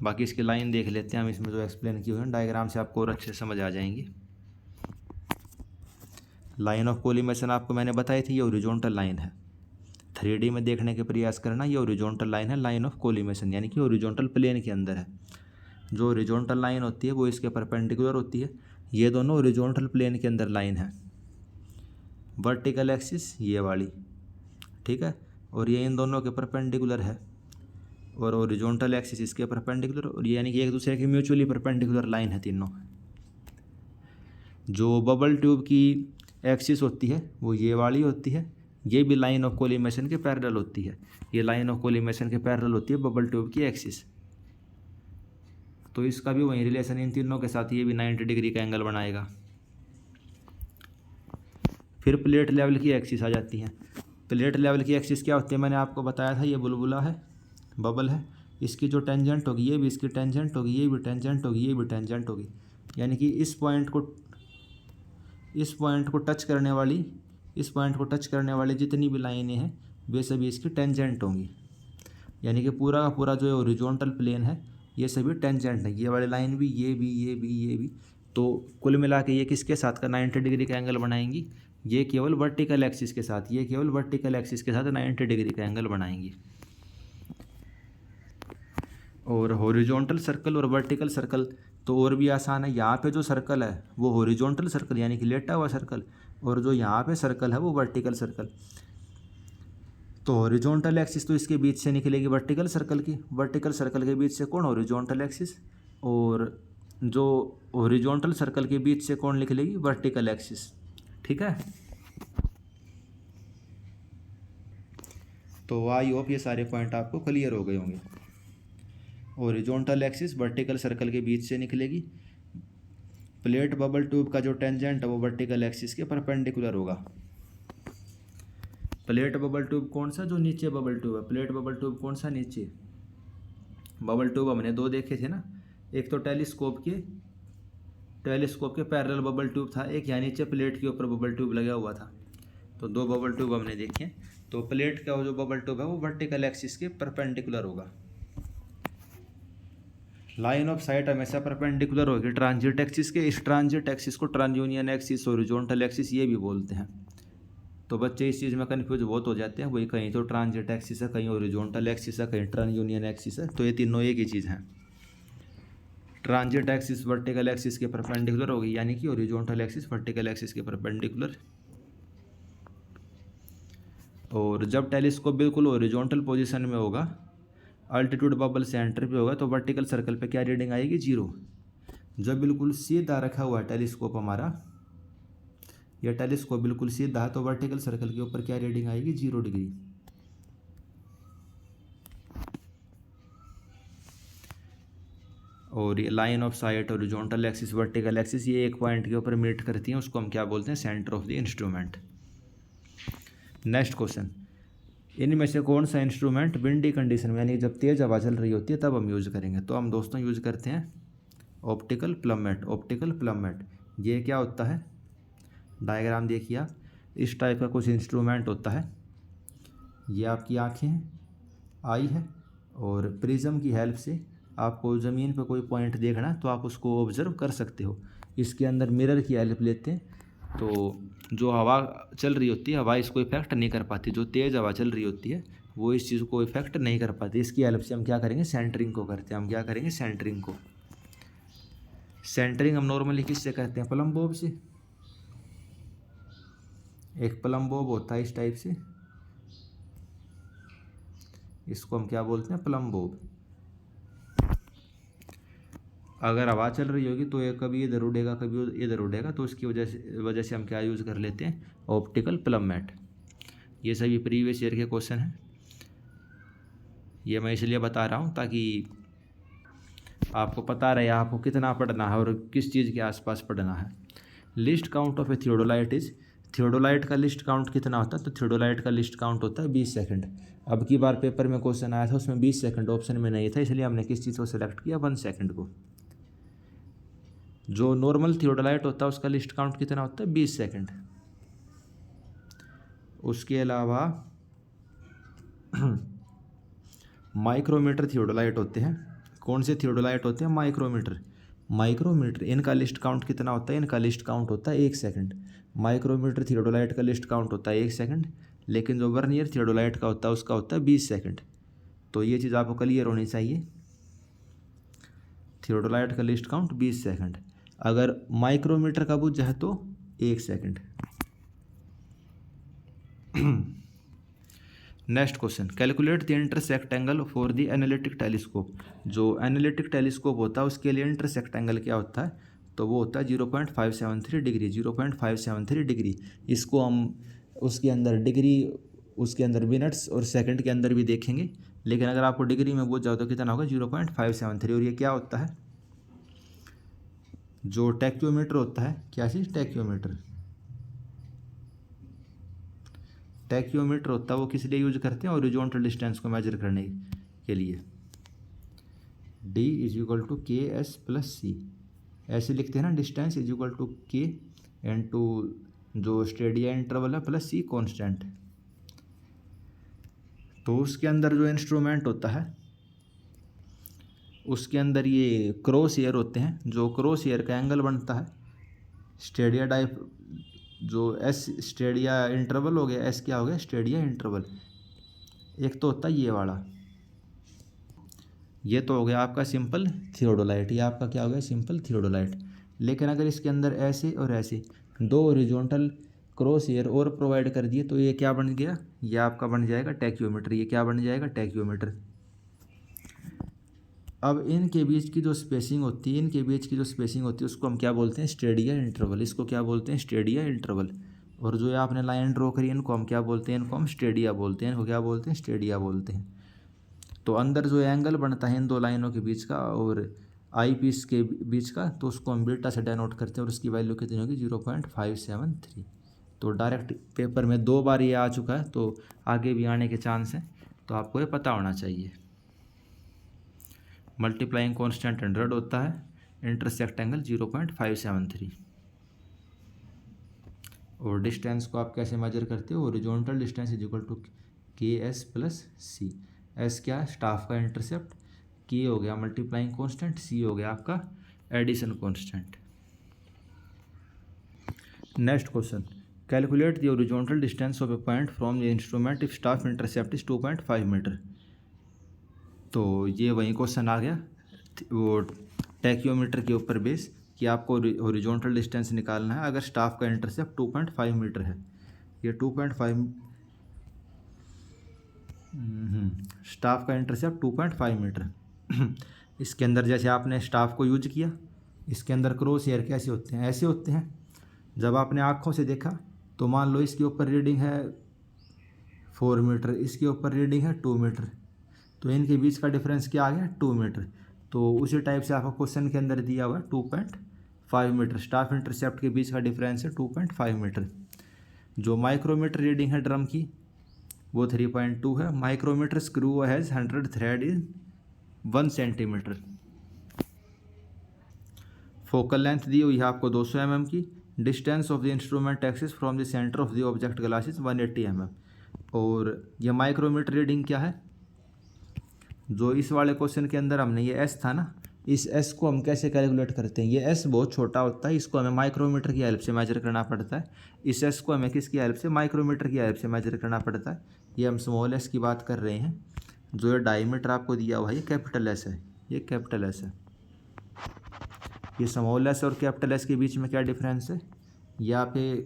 बाकी इसकी लाइन देख लेते हैं हम, इसमें जो एक्सप्लेन की हुई है डायग्राम से आपको और अच्छे से समझ आ जाएंगी। लाइन ऑफ कोलिमेशन आपको मैंने बताई थी, ये हॉरिजॉन्टल लाइन है। 3D में देखने के प्रयास करना, ये हॉरिजॉन्टल लाइन है, लाइन ऑफ कोलिमेशन, यानी कि हॉरिजॉन्टल प्लेन के अंदर है। जो हॉरिजॉन्टल लाइन होती है वो इसके परपेंडिकुलर होती है। ये दोनों हॉरिजॉन्टल प्लेन के अंदर लाइन है। वर्टिकल एक्सिस ये वाली, ठीक है, और ये इन दोनों के परपेंडिकुलर है। और हॉरिजॉन्टल एक्सिस इसके परपेंडिकुलर, और ये यानी कि एक दूसरे की म्यूचुअली परपेंडिकुलर लाइन है तीनों। जो बबल ट्यूब की एक्सिस होती है वो ये वाली होती है। ये भी लाइन ऑफ कोलिमेशन के पैरेलल होती है। ये लाइन ऑफ कोलिमेशन के पैरेलल होती है बबल ट्यूब की एक्सिस। तो इसका भी वही रिलेशन इन तीनों के साथ, ये भी 90 डिग्री का एंगल बनाएगा। फिर प्लेट लेवल की एक्सिस आ जाती है। प्लेट लेवल की एक्सिस क्या होती है? मैंने आपको बताया था, ये बुलबुला है, बबल है, इसकी जो टेंजेंट होगी ये भी इसकी टेंजेंट होगी, ये भी टेंजेंट होगी, ये भी टेंजेंट होगी। यानी कि इस पॉइंट को टच करने वाली जितनी भी लाइनें हैं वे सभी इसकी टेंजेंट होंगी। यानी कि पूरा का पूरा जो है हॉरिजॉन्टल प्लेन है ये सभी टेंजेंट है। ये वाली लाइन भी, ये भी, ये भी, ये भी। तो कुल मिला के ये किसके साथ का 90 डिग्री का एंगल बनाएंगी? ये केवल वर्टिकल एक्सिस के साथ, ये केवल वर्टिकल एक्सिस के साथ 90 डिग्री का एंगल बनाएंगी। और हॉरिजॉन्टल सर्कल और वर्टिकल सर्कल तो और भी आसान है। यहाँ पे जो सर्कल है वो हॉरिजॉन्टल सर्कल यानी कि लेटा हुआ सर्कल, और जो यहाँ पे सर्कल है वो वर्टिकल सर्कल। तो हॉरिजॉन्टल एक्सिस तो इसके बीच से निकलेगी वर्टिकल सर्कल की, वर्टिकल सर्कल के बीच से कौन? Horizontal axis. और जो हॉरिजॉन्टल सर्कल के बीच से कौन निकलेगी? Vertical axis. ठीक है, तो आई होप ये सारे पॉइंट आपको क्लियर हो गए होंगे। हॉरिजॉन्टल एक्सिस वर्टिकल सर्कल के बीच से निकलेगी। प्लेट बबल ट्यूब का जो टेंजेंट है वो वर्टिकल एक्सिस के परपेंडिकुलर होगा। प्लेट बबल ट्यूब कौन सा? जो नीचे बबल ट्यूब है। प्लेट बबल ट्यूब कौन सा? नीचे। बबल ट्यूब हमने दो देखे थे ना, एक तो टेलीस्कोप के पैरेलल बबल ट्यूब था एक, यानी नीचे प्लेट के ऊपर बबल ट्यूब लगा हुआ था। तो दो बबल ट्यूब हमने देखे। तो प्लेट का जो बबल ट्यूब है वो वर्टिकल एक्सिस के परपेंडिकुलर होगा। लाइन ऑफ साइट हमेशा परपेंडिकुलर होगी ट्रांजिट एक्सिस के। इस ट्रांजिट एक्सिस को ट्रांसयूनियन एक्सिस, हॉरिजॉन्टल एक्सिस ये भी बोलते हैं। तो बच्चे इस चीज़ में कन्फ्यूज बहुत हो जाते हैं, वही कहीं तो ट्रांजिट एक्सिस है, कहीं हॉरिजॉन्टल एक्सिस है, कहीं ट्रांसयूनियन एक्सिस है। तो ये तीनों एक ही चीज़ है। ट्रांजिट एक्सिस वर्टिकल एक्सिस के परपेंडिकुलर होगी, यानी कि हॉरिजॉन्टल एक्सिस वर्टिकल एक्सिस के परपेंडिकुलर। और जब टेलीस्कोप बिल्कुल हॉरिजॉन्टल पोजीशन में होगा, अल्टीट्यूड बबल सेंटर पे होगा, तो वर्टिकल सर्कल पे क्या रीडिंग आएगी? 0। जब बिल्कुल सीधा रखा हुआ है टेलीस्कोप हमारा, यह टेलीस्कोप बिल्कुल सीधा है, तो वर्टिकल सर्कल के ऊपर क्या रीडिंग आएगी? 0 डिग्री। और ये line of site, horizontal axis, vertical axis, ये एक पॉइंट के ऊपर मीट करती हैं, उसको हम क्या बोलते हैं? Centre of the instrument. Next question, इनमें से कौन सा इंस्ट्रूमेंट विंडी कंडीशन में, यानी जब तेज हवा चल रही होती है तब हम यूज़ करेंगे? तो हम दोस्तों यूज़ करते हैं ऑप्टिकल प्लम्बमेट। ऑप्टिकल प्लम्बमेट ये क्या होता है? डायग्राम देखिए आप, इस टाइप का कुछ इंस्ट्रूमेंट होता है। ये आपकी आँखें हैं, आई है, और प्रिज्म की हेल्प से आपको ज़मीन पर कोई पॉइंट देखना है तो आप उसको ऑब्जर्व कर सकते हो। इसके अंदर मिरर की हेल्प लेते हैं, तो जो हवा चल रही होती है, हवा इसको इफेक्ट नहीं कर पाती। जो तेज़ हवा चल रही होती है वो इस चीज़ को इफेक्ट नहीं कर पाती। इसकी हेल्प से हम क्या करेंगे? सेंटरिंग को करते हैं। हम क्या करेंगे? सेंटरिंग को। सेंटरिंग हम नॉर्मली किससे करते हैं? प्लम बॉब से। एक प्लम बॉब होता है इस टाइप से, इसको हम क्या बोलते हैं? Plum Bob. अगर हवा चल रही होगी तो ये कभी इधर उड़ेगा, कभी इधर उड़ेगा, तो उसकी वजह से हम क्या यूज़ कर लेते हैं? ऑप्टिकल प्लम्बमेट। ये सभी प्रीवियस ईयर के क्वेश्चन हैं। ये मैं इसलिए बता रहा हूँ ताकि आपको पता रहे आपको कितना पढ़ना है और किस चीज़ के आसपास पढ़ना है। List count of a theodolite is, theodolite का लिस्ट काउंट कितना होता है? तो थियोडोलाइट का लिस्ट काउंट होता है 20 सेकंड। अब की बार पेपर में क्वेश्चन आया था, उसमें 20 सेकंड ऑप्शन में नहीं था, इसलिए हमने किस चीज़ को सिलेक्ट किया? 1 सेकंड को। जो नॉर्मल थियोडोलाइट होता है उसका लिस्ट काउंट कितना होता है? 20 सेकंड। उसके अलावा माइक्रोमीटर थियोडोलाइट होते हैं। कौन से थियोडोलाइट होते हैं? माइक्रोमीटर इनका लिस्ट काउंट कितना होता है? इनका लिस्ट काउंट होता है 1 सेकंड। माइक्रोमीटर थियोडोलाइट का लिस्ट काउंट होता है 1 सेकंड, लेकिन जो वर्नियर थियोडोलाइट का होता है उसका होता है 20 सेकंड। तो ये चीज़ आपको क्लियर होनी चाहिए। थियोडोलाइट का लिस्ट काउंट 20 सेकंड, अगर माइक्रोमीटर का बुझ जाए तो 1 second. Next question, calculate the intersect angle for the analytic telescope. जो एनालिटिक टेलीस्कोप होता है उसके लिए इंटरसेक्ट एंगल क्या होता है? तो वो होता है 0.573 डिग्री। 0.573 डिग्री। इसको हम उसके अंदर डिग्री, उसके अंदर मिनट्स और सेकंड के अंदर भी देखेंगे, लेकिन अगर आपको डिग्री में बुझ जाओ तो कितना होगा? 0.573। और ये क्या होता है? जो टैक्योमीटर होता है, क्या चीज़? टैक्योमीटर होता है वो किस लिए यूज करते हैं? हॉरिजॉन्टल डिस्टेंस को मेजर करने के लिए। D = KS+C ऐसे लिखते हैं ना, डिस्टेंस = K इनटू जो स्टेडिया इंटरवल है प्लस C कांस्टेंट। तो उसके अंदर जो इंस्ट्रूमेंट होता है उसके अंदर ये क्रॉस एयर होते हैं। जो क्रॉस एयर का एंगल बनता है स्टेडिया टाइप, जो S स्टेडिया इंटरवल हो गया, S क्या हो गया? Stadia interval. एक तो होता है ये वाला, ये तो हो गया आपका सिंपल थियोडोलाइट। ये आपका क्या हो गया? Simple theodolite. लेकिन अगर इसके अंदर ऐसे और ऐसे दो हॉरिजॉन्टल क्रॉस एयर और प्रोवाइड कर दिए तो ये क्या बन गया? ये आपका बन जाएगा टैक्योमीटर। ये क्या बन जाएगा? टैक्योमीटर। अब इनके बीच की जो स्पेसिंग होती है, उसको हम क्या बोलते हैं? Stadia interval. इसको क्या बोलते हैं? Stadia interval. और जो आपने लाइन ड्रॉ करी इनको हम क्या बोलते हैं? इनको हम स्टेडिया बोलते हैं। इनको क्या बोलते हैं? स्टेडिया बोलते हैं। तो अंदर जो एंगल बनता है इन दो लाइनों के बीच का और आई पीस के बीच का, तो उसको हम बीटा से डिनोट करते हैं और उसकी वैल्यू कितनी होगी? 0.573। तो डायरेक्ट पेपर में 2 बार ये आ चुका है, तो आगे भी आने के चांस हैं, तो आपको ये पता होना चाहिए। मल्टीप्लाइंग कॉन्स्टेंट 100 होता है, इंटरसेक्ट एंगल 0.573। और डिस्टेंस को आप कैसे मेजर करते हो, horizontal distance is equal to K S plus C. S क्या है, स्टाफ का इंटरसेप्ट, के हो गया मल्टीप्लाइंग कांस्टेंट, सी हो गया आपका addition constant. Next question, calculate the horizontal distance of a point from the instrument if staff intercept is 2.5 metre. तो ये वही क्वेश्चन आ गया वो टैक्योमीटर के ऊपर बेस कि आपको हॉरिजॉन्टल डिस्टेंस निकालना है अगर स्टाफ का इंटरसेप्ट 2.5 मीटर है। ये 2.5 स्टाफ का इंटरसेप्ट 2.5 मीटर। इसके अंदर जैसे आपने स्टाफ को यूज किया, इसके अंदर क्रॉस हेयर कैसे होते हैं, ऐसे होते हैं। जब आपने आँखों से देखा तो मान लो इसके ऊपर रीडिंग है 4 मीटर, इसके ऊपर रीडिंग है 2 मीटर, तो इनके बीच का डिफरेंस क्या आ गया 2 मीटर। तो उसी टाइप से आपका क्वेश्चन के अंदर दिया हुआ है 2.5 मीटर, स्टाफ इंटरसेप्ट के बीच का डिफरेंस है 2.5 मीटर। जो माइक्रोमीटर रीडिंग है ड्रम की वो 3.2 है। Micrometer screw has 100 thread is 1 centimetre. Focal length दी हुई है आपको 200 mm की। Distance of the instrument axis from the centre of the object glass is 180 mm। और ये माइक्रोमीटर रीडिंग क्या है, जो इस वाले क्वेश्चन के अंदर हमने ये एस था ना, इस एस को हम कैसे कैलकुलेट करते हैं। ये एस बहुत छोटा होता है, इसको हमें माइक्रोमीटर की हेल्प से मेजर करना पड़ता है। इस एस को हमें किसकी हेल्प से, माइक्रोमीटर की हेल्प से मेजर करना पड़ता है। ये हम स्मॉल एस की बात कर रहे हैं। जो ये डायमीटर आपको दिया हुआ है ये कैपिटल एस है, ये कैपिटल एस है। ये स्मॉल एस और कैपिटल एस के बीच में क्या डिफरेंस है, यहाँ पे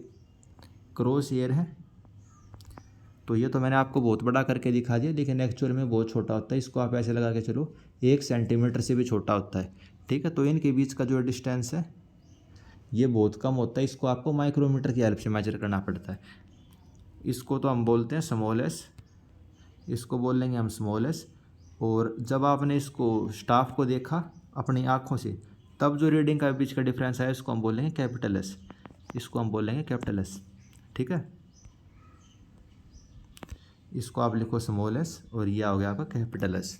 क्रॉस हेयर है। तो ये तो मैंने आपको बहुत बड़ा करके दिखा दिया, लेकिन एक्चुअल में बहुत छोटा होता है। इसको आप ऐसे लगा के चलो 1 सेंटीमीटर से भी छोटा होता है, ठीक है। तो इनके बीच का जो डिस्टेंस है ये बहुत कम होता है, इसको आपको माइक्रोमीटर की हेल्प से मेजर करना पड़ता है। इसको तो हम बोलते हैं स्मॉल एस, इसको बोल लेंगे हम स्मॉल एस। और जब आपने इसको स्टाफ को देखा अपनी आँखों से, तब जो रीडिंग का बीच का डिफरेंस है इसको हम बोलेंगे कैपिटल एस, इसको हम बोलेंगे कैपिटल एस, ठीक है। इसको आप लिखो स्मॉल एस और ये हो गया आपका कैपिटल एस।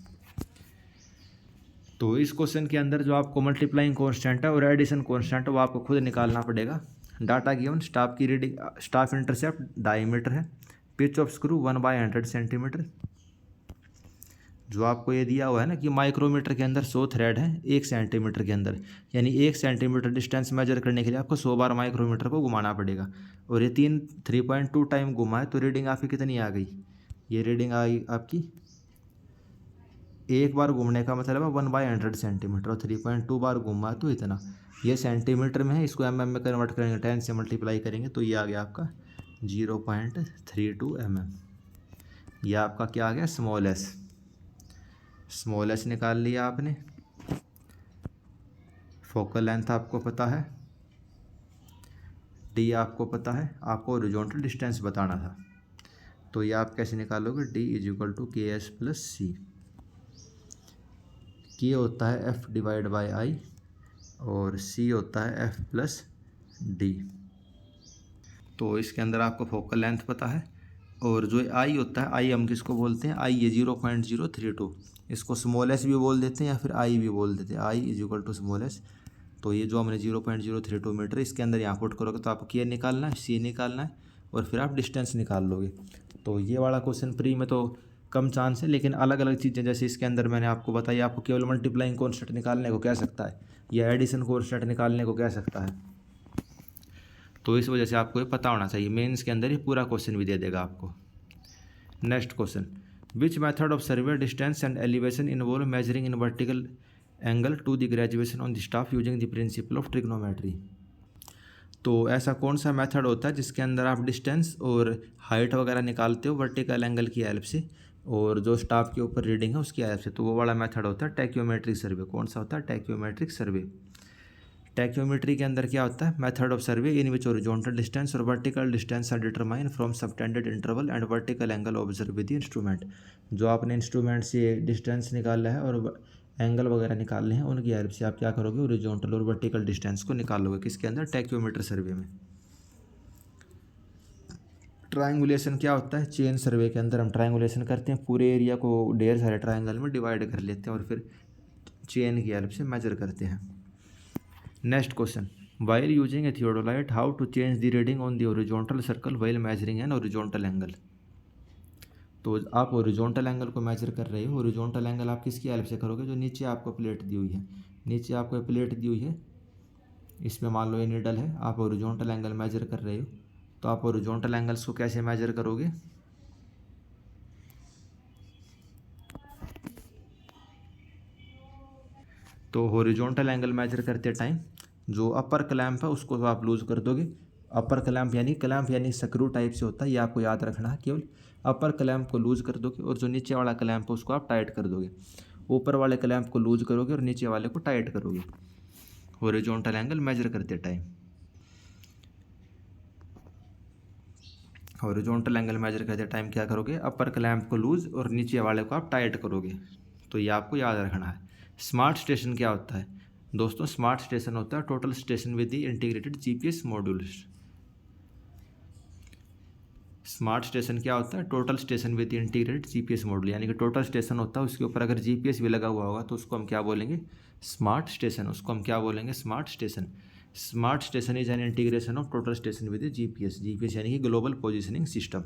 तो इस क्वेश्चन के अंदर जो आपको मल्टीप्लाइंग कांस्टेंट है और एडिशन कांस्टेंट है वो आपको खुद निकालना पड़ेगा। डाटा गिवन, स्टाफ की रीडिंग, स्टाफ इंटरसेप्ट डायमीटर है, पिच ऑफ स्क्रू 1/100 सेंटीमीटर। जो आपको ये दिया हुआ है ना कि माइक्रोमीटर के अंदर 100 थ्रेड है 1 सेंटीमीटर के अंदर, यानी 1 सेंटीमीटर डिस्टेंस मेजर करने के लिए आपको 100 बार माइक्रोमीटर को घुमाना पड़ेगा। और ये 3.2 टाइम घुमा है, तो रीडिंग आपकी कितनी आ गई, ये रीडिंग आई आपकी, एक बार घूमने का मतलब है 1/100 सेंटीमीटर, और 3.2 बार घूमा है तो इतना। ये सेंटीमीटर में है, इसको mm में कन्वर्ट करेंगे, 10 से मल्टीप्लाई करेंगे तो ये आ गया आपका 0.32 mm। ये आपका क्या आ गया स्मॉल एस। स्मॉल एस निकाल लिया आपने। फोकल लेंथ आपको पता है, डी आपको पता है, आपको हॉरिजॉन्टल डिस्टेंस बताना था। तो ये आप कैसे निकालोगे, D is equal to K S plus सी। के होता है एफ डिवाइड बाय आई और सी होता है एफ प्लस डी। तो इसके अंदर आपको फोकल लेंथ पता है, और जो आई होता है, आई हम किसको बोलते हैं, आई ये 0.032, इसको स्मॉल एस भी बोल देते हैं या फिर आई भी बोल देते हैं, I is equal to small S. तो ये जो हमने 0.032 मीटर इसके अंदर यहाँ पुट करोगे तो आपको के निकालना है, सी निकालना है, और फिर आप डिस्टेंस निकाल लोगे। तो ये वाला क्वेश्चन प्री में तो कम चांस है, लेकिन अलग अलग चीज़ें जैसे इसके अंदर मैंने आपको बताई, आपको केवल मल्टीप्लाइंग कांस्टेंट निकालने को कह सकता है या एडिशन कांस्टेंट निकालने को कह सकता है। तो इस वजह से आपको ये पता होना चाहिए, मेंस के अंदर ही पूरा क्वेश्चन भी दे देगा आपको। Next question, which method of survey distance and elevation involve measuring in vertical angle to the graduation on the staff using the principle of trigonometry. तो ऐसा कौन सा मेथड होता है जिसके अंदर आप डिस्टेंस और हाइट वगैरह निकालते हो वर्टिकल एंगल की हेल्प से, और जो स्टाफ के ऊपर रीडिंग है उसकी हेल्प से, तो वो वाला मेथड होता है टैक्योमेट्रिक सर्वे। कौन सा होता है, टैक्योमेट्रिक सर्वे। टैक्योमेट्री के अंदर क्या होता है, method of survey in which horizontal distance और vertical distance are determine from subtended interval and vertical angle observe with the instrument. जो आपने इंस्ट्रूमेंट से डिस्टेंस निकाला है और एंगल वगैरह निकालने हैं, उनकी हेल्प से आप क्या करोगे, हॉरिजॉन्टल और वर्टिकल डिस्टेंस को निकालोगे, किसके अंदर, टैक्योमीटर सर्वे में। ट्रायंगुलेशन क्या होता है, चेन सर्वे के अंदर हम ट्रायंगुलेशन करते हैं, पूरे एरिया को ढेर सारे ट्रायंगल में डिवाइड कर लेते हैं और फिर चेन की हेल्प से मेजर करते हैं। Next question, while using a theodolite how to change the reading on the horizontal circle while measuring an horizontal angle. तो आप हॉरिजॉन्टल एंगल को मेजर कर रहे हो, हॉरिजॉन्टल एंगल आप किसकी हेल्प से करोगे, जो नीचे आपको प्लेट दी हुई है। नीचे आपको प्लेट दी हुई है, इसमें मान लो ये नीडल है, आप हॉरिजॉन्टल एंगल मेजर कर रहे हो, तो आप हॉरिजॉन्टल एंगल्स को कैसे मेजर करोगे। तो हॉरिजॉन्टल एंगल मेजर करते टाइम जो अपर क्लैंप है उसको तो आप लूज कर दोगे। अपर क्लैंप यानी स्क्रू टाइप से होता है, ये आपको याद रखना है। केवल अपर क्लैंप को लूज कर दोगे और जो नीचे वाला क्लैंप है उसको आप टाइट कर दोगे। ऊपर वाले क्लैंप को लूज करोगे और नीचे वाले को टाइट करोगे हॉरिजॉन्टल एंगल मेजर करते टाइम। हॉरिजॉन्टल एंगल मेजर करते टाइम क्या करोगे, अपर क्लैंप को लूज और नीचे वाले को आप टाइट करोगे। तो ये आपको याद रखना है। स्मार्ट स्टेशन क्या होता है दोस्तों, स्मार्ट स्टेशन होता है total station with the integrated GPS module. Smart station क्या होता है, total station with integrated GPS module, यानी कि टोटल स्टेशन होता है उसके ऊपर अगर जीपीएस भी लगा हुआ होगा तो उसको हम क्या बोलेंगे, स्मार्ट स्टेशन। उसको हम क्या बोलेंगे, smart station. Smart station is an integration of total station with GPS. GPS यानी कि global positioning system.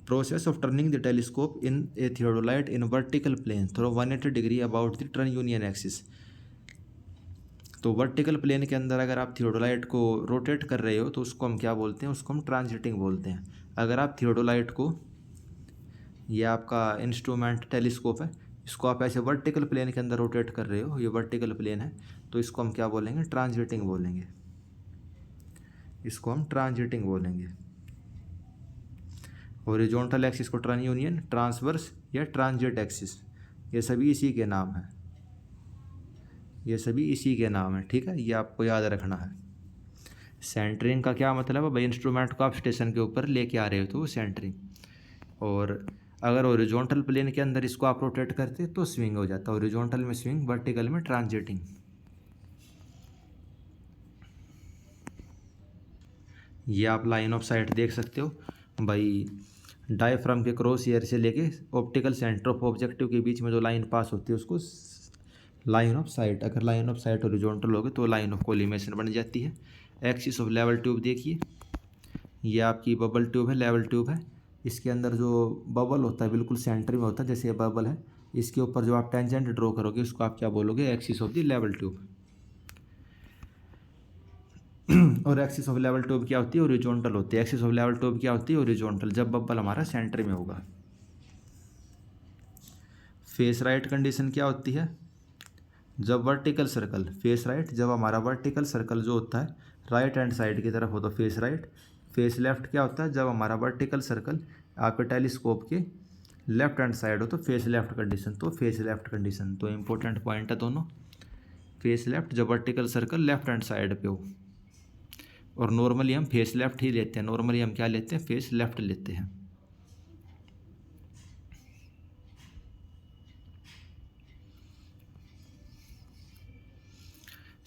Process of turning the telescope in a theodolite in vertical plane through 180 degree about the turn union axis। तो वर्टिकल प्लेन के अंदर अगर आप थियोडोलाइट को रोटेट कर रहे हो तो उसको हम क्या बोलते हैं, उसको हम ट्रांजिटिंग बोलते हैं। अगर आप थियोडोलाइट को, ये आपका इंस्ट्रूमेंट टेलीस्कोप है, इसको आप ऐसे वर्टिकल प्लेन के अंदर रोटेट कर रहे हो, ये वर्टिकल प्लेन है, तो इसको हम क्या बोलेंगे, ट्रांजिटिंग बोलेंगे। इसको हम ट्रांजिटिंग बोलेंगे। हॉरिजॉन्टल एक्सिस को टर्न यूनियन, ट्रांसवर्स या ट्रांजिट एक्सिस, ये सभी इसी के नाम है। ये सभी इसी के नाम है, ठीक है, ये आपको याद रखना है। सेंटरिंग का क्या मतलब है भाई, इंस्ट्रूमेंट को आप स्टेशन के ऊपर लेके आ रहे हो तो वो सेंटरिंग। और अगर हॉरिजॉन्टल प्लेन के अंदर इसको आप रोटेट करते तो स्विंग हो जाता है। हॉरिजॉन्टल में स्विंग, वर्टिकल में ट्रांजिटिंग। ये आप लाइन ऑफ साइट देख सकते हो भाई, डायफ्राम के क्रॉस एयर से लेके ऑप्टिकल सेंटर ऑफ ऑब्जेक्टिव के बीच में जो लाइन पास होती है उसको लाइन ऑफ साइट। अगर लाइन ऑफ साइट हॉरिजॉन्टल होगी तो लाइन ऑफ कोलिमेशन बन जाती है। एक्सिस ऑफ लेवल ट्यूब देखिए, ये आपकी बबल ट्यूब है, लेवल ट्यूब है। इसके अंदर जो बबल होता है बिल्कुल सेंटर में होता है, जैसे ये बबल है, इसके ऊपर जो आप टेंजेंट ड्रॉ करोगे उसको आप क्या बोलोगे, axis of the level tube. और एक्सिस ऑफ लेवल ट्यूब क्या होती है, हॉरिजॉन्टल होती है। एक्सिस ऑफ लेवल ट्यूब क्या होती है, हॉरिजॉन्टल, जब बबल हमारा सेंटर में होगा। फेस राइट कंडीशन क्या होती है, जब वर्टिकल सर्कल, फेस राइट, जब हमारा वर्टिकल सर्कल जो होता है राइट हैंड साइड की तरफ हो तो फेस राइट। फेस लेफ्ट क्या होता है, जब हमारा वर्टिकल सर्कल आपके टेलीस्कोप के लेफ्ट हैंड साइड हो तो फेस लेफ्ट कंडीशन। तो फेस लेफ्ट कंडीशन तो इंपॉर्टेंट पॉइंट है दोनों। फेस लेफ्ट जब vertical circle left hand side पे हो, और नॉर्मली हम फेस लेफ्ट ही लेते हैं। नॉर्मली हम क्या लेते हैं, फेस लेफ्ट लेते हैं।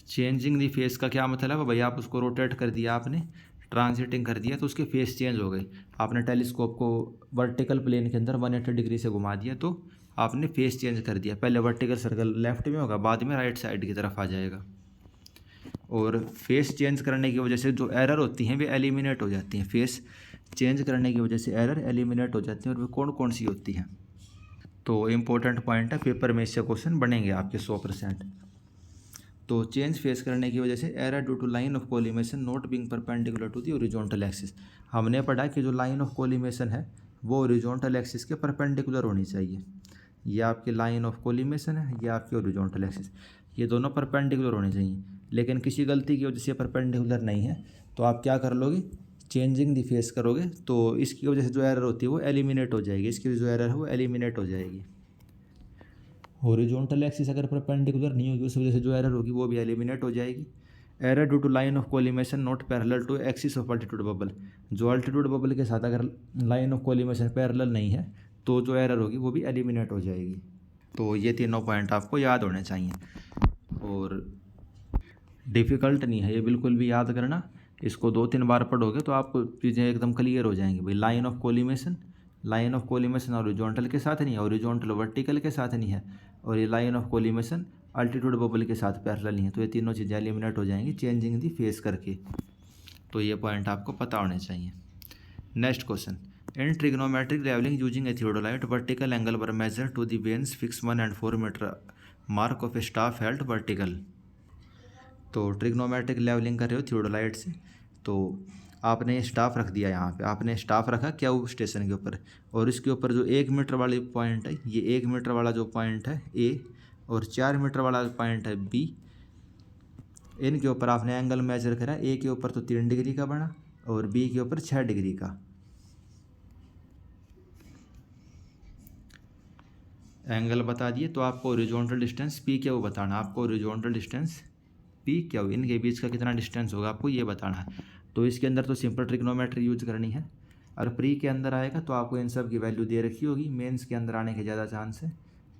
चेंजिंग दी फेस का क्या मतलब है भाई, आप उसको रोटेट कर दिया आपने, ट्रांजिटिंग कर दिया तो उसके फेस चेंज हो गए। आपने टेलीस्कोप को वर्टिकल प्लेन के अंदर 180 डिग्री से घुमा दिया तो आपने फेस चेंज कर दिया। पहले वर्टिकल सर्कल लेफ्ट में होगा, बाद में राइट साइड की तरफ आ जाएगा। और फेस चेंज करने की वजह से जो एरर होती हैं वे एलिमिनेट हो जाती हैं। फेस चेंज करने की वजह से एरर एलिमिनेट हो जाती हैं, और वे कौन कौन सी होती हैं। तो इम्पोर्टेंट पॉइंट है, पेपर में इससे क्वेश्चन बनेंगे आपके 100%। तो चेंज फेस करने की वजह से error due to line of collimation not being perpendicular to the horizontal axis. हमने पढ़ा कि जो लाइन ऑफ कोलिमेशन है वो हॉरिजॉन्टल एक्सिस के परपेंडिकुलर होनी चाहिए। ये आपकी लाइन ऑफ कोलिमेशन है, ये आपकी हॉरिजॉन्टल एक्सिस, ये दोनों परपेंडिकुलर होने चाहिए। लेकिन किसी गलती की वजह से परपेंडिकुलर नहीं है तो आप क्या कर लोगे, चेंजिंग दी फेस करोगे तो इसकी वजह से जो एरर होती है वो एलिमिनेट हो जाएगी। इसकी जो एरर है वो एलिमिनेट हो जाएगी। हॉरिजॉन्टल एक्सिस अगर परपेंडिकुलर नहीं होगी उस वजह से जो एरर होगी वो भी एलिमिनेट हो जाएगी। Error due to line of collimation not parallel to axis of altitude bubble. जो अल्टीट्यूड बबल के साथ अगर लाइन ऑफ कोलिमेशन पैरेलल नहीं है तो जो एरर होगी वो भी एलिमिनेट हो जाएगी। तो ये तीनों पॉइंट आपको याद होने चाहिए, और डिफ़िकल्ट नहीं है ये बिल्कुल भी याद करना। इसको 2-3 बार पढ़ोगे तो आपको चीज़ें एकदम क्लियर हो जाएंगी भाई। Line of collimation, line of collimation horizontal के साथ नहीं है, हॉरिजॉन्टल वर्टिकल के साथ नहीं है, और ये line of collimation altitude bubble के साथ पैरेलल नहीं है। तो ये तीनों चीज़ें एलिमिनेट हो जाएंगी चेंजिंग दी फेस करके। तो ये पॉइंट आपको पता होने चाहिए। Next question, in trigonometric levelling using a theodolite vertical angle were measure to the vanes fix 1 and 4 metre mark of staff held vertical. तो ट्रिग्नोमेट्रिक लेवलिंग कर रहे हो थियोडोलाइट से, तो आपने स्टाफ रख दिया, यहाँ पे आपने स्टाफ रखा क्या वो स्टेशन के ऊपर, और इसके ऊपर जो 1 मीटर वाली पॉइंट है, ये 1 मीटर वाला जो पॉइंट है ए, और 4 मीटर वाला पॉइंट है बी, इनके ऊपर आपने एंगल मेजर करा। ए के ऊपर तो 3 डिग्री का बना और बी के ऊपर 6 डिग्री का एंगल बता दिए। तो आपको हॉरिजॉन्टल डिस्टेंस पी क्या वो बताना, आपको हॉरिजॉन्टल डिस्टेंस पी क्या हो, इनके बीच का कितना डिस्टेंस होगा आपको ये बताना है। तो इसके अंदर तो सिंपल ट्रिग्नोमेट्री यूज करनी है, और प्री के अंदर आएगा तो आपको इन सब की वैल्यू दे रखी होगी, मेंस के अंदर आने के ज़्यादा चांस है।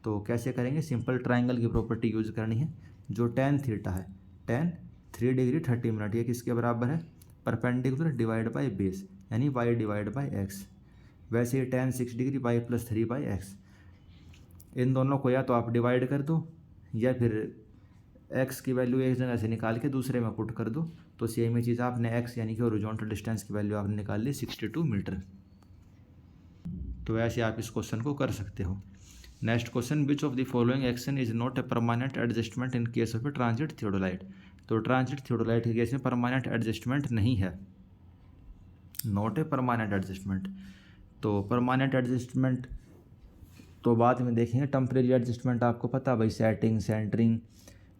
तो कैसे करेंगे, सिंपल ट्राइंगल की प्रॉपर्टी यूज करनी है। जो टेन थीटा है, टेन 3 डिग्री 30 मिनट, ये किसके बराबर है, परपेंडिकुलर डिवाइड बाई बेस, यानी वाई डिवाइड बाई एक्स। वैसे ही tan 6 degree y plus 3 by x, इन दोनों को या तो आप डिवाइड कर दो या फिर एक्स की वैल्यू एक जगह से निकाल के दूसरे में पुट कर दो। तो सेम ही चीज़ आपने एक्स यानी कि हॉरिजॉन्टल डिस्टेंस की वैल्यू आपने निकाल ली 62 मीटर। तो ऐसे आप इस क्वेश्चन को कर सकते हो। Next question, which of the following action is not a permanent adjustment in case of A transit theodolite. तो ट्रांजिट थियोडोलाइट के केस में परमानेंट एडजस्टमेंट नहीं है, नॉट ए परमानेंट एडजस्टमेंट। तो परमानेंट एडजस्टमेंट तो बाद में देखेंगे, टेम्परेरी एडजस्टमेंट आपको पता भाई, सेटिंग, सेंटरिंग,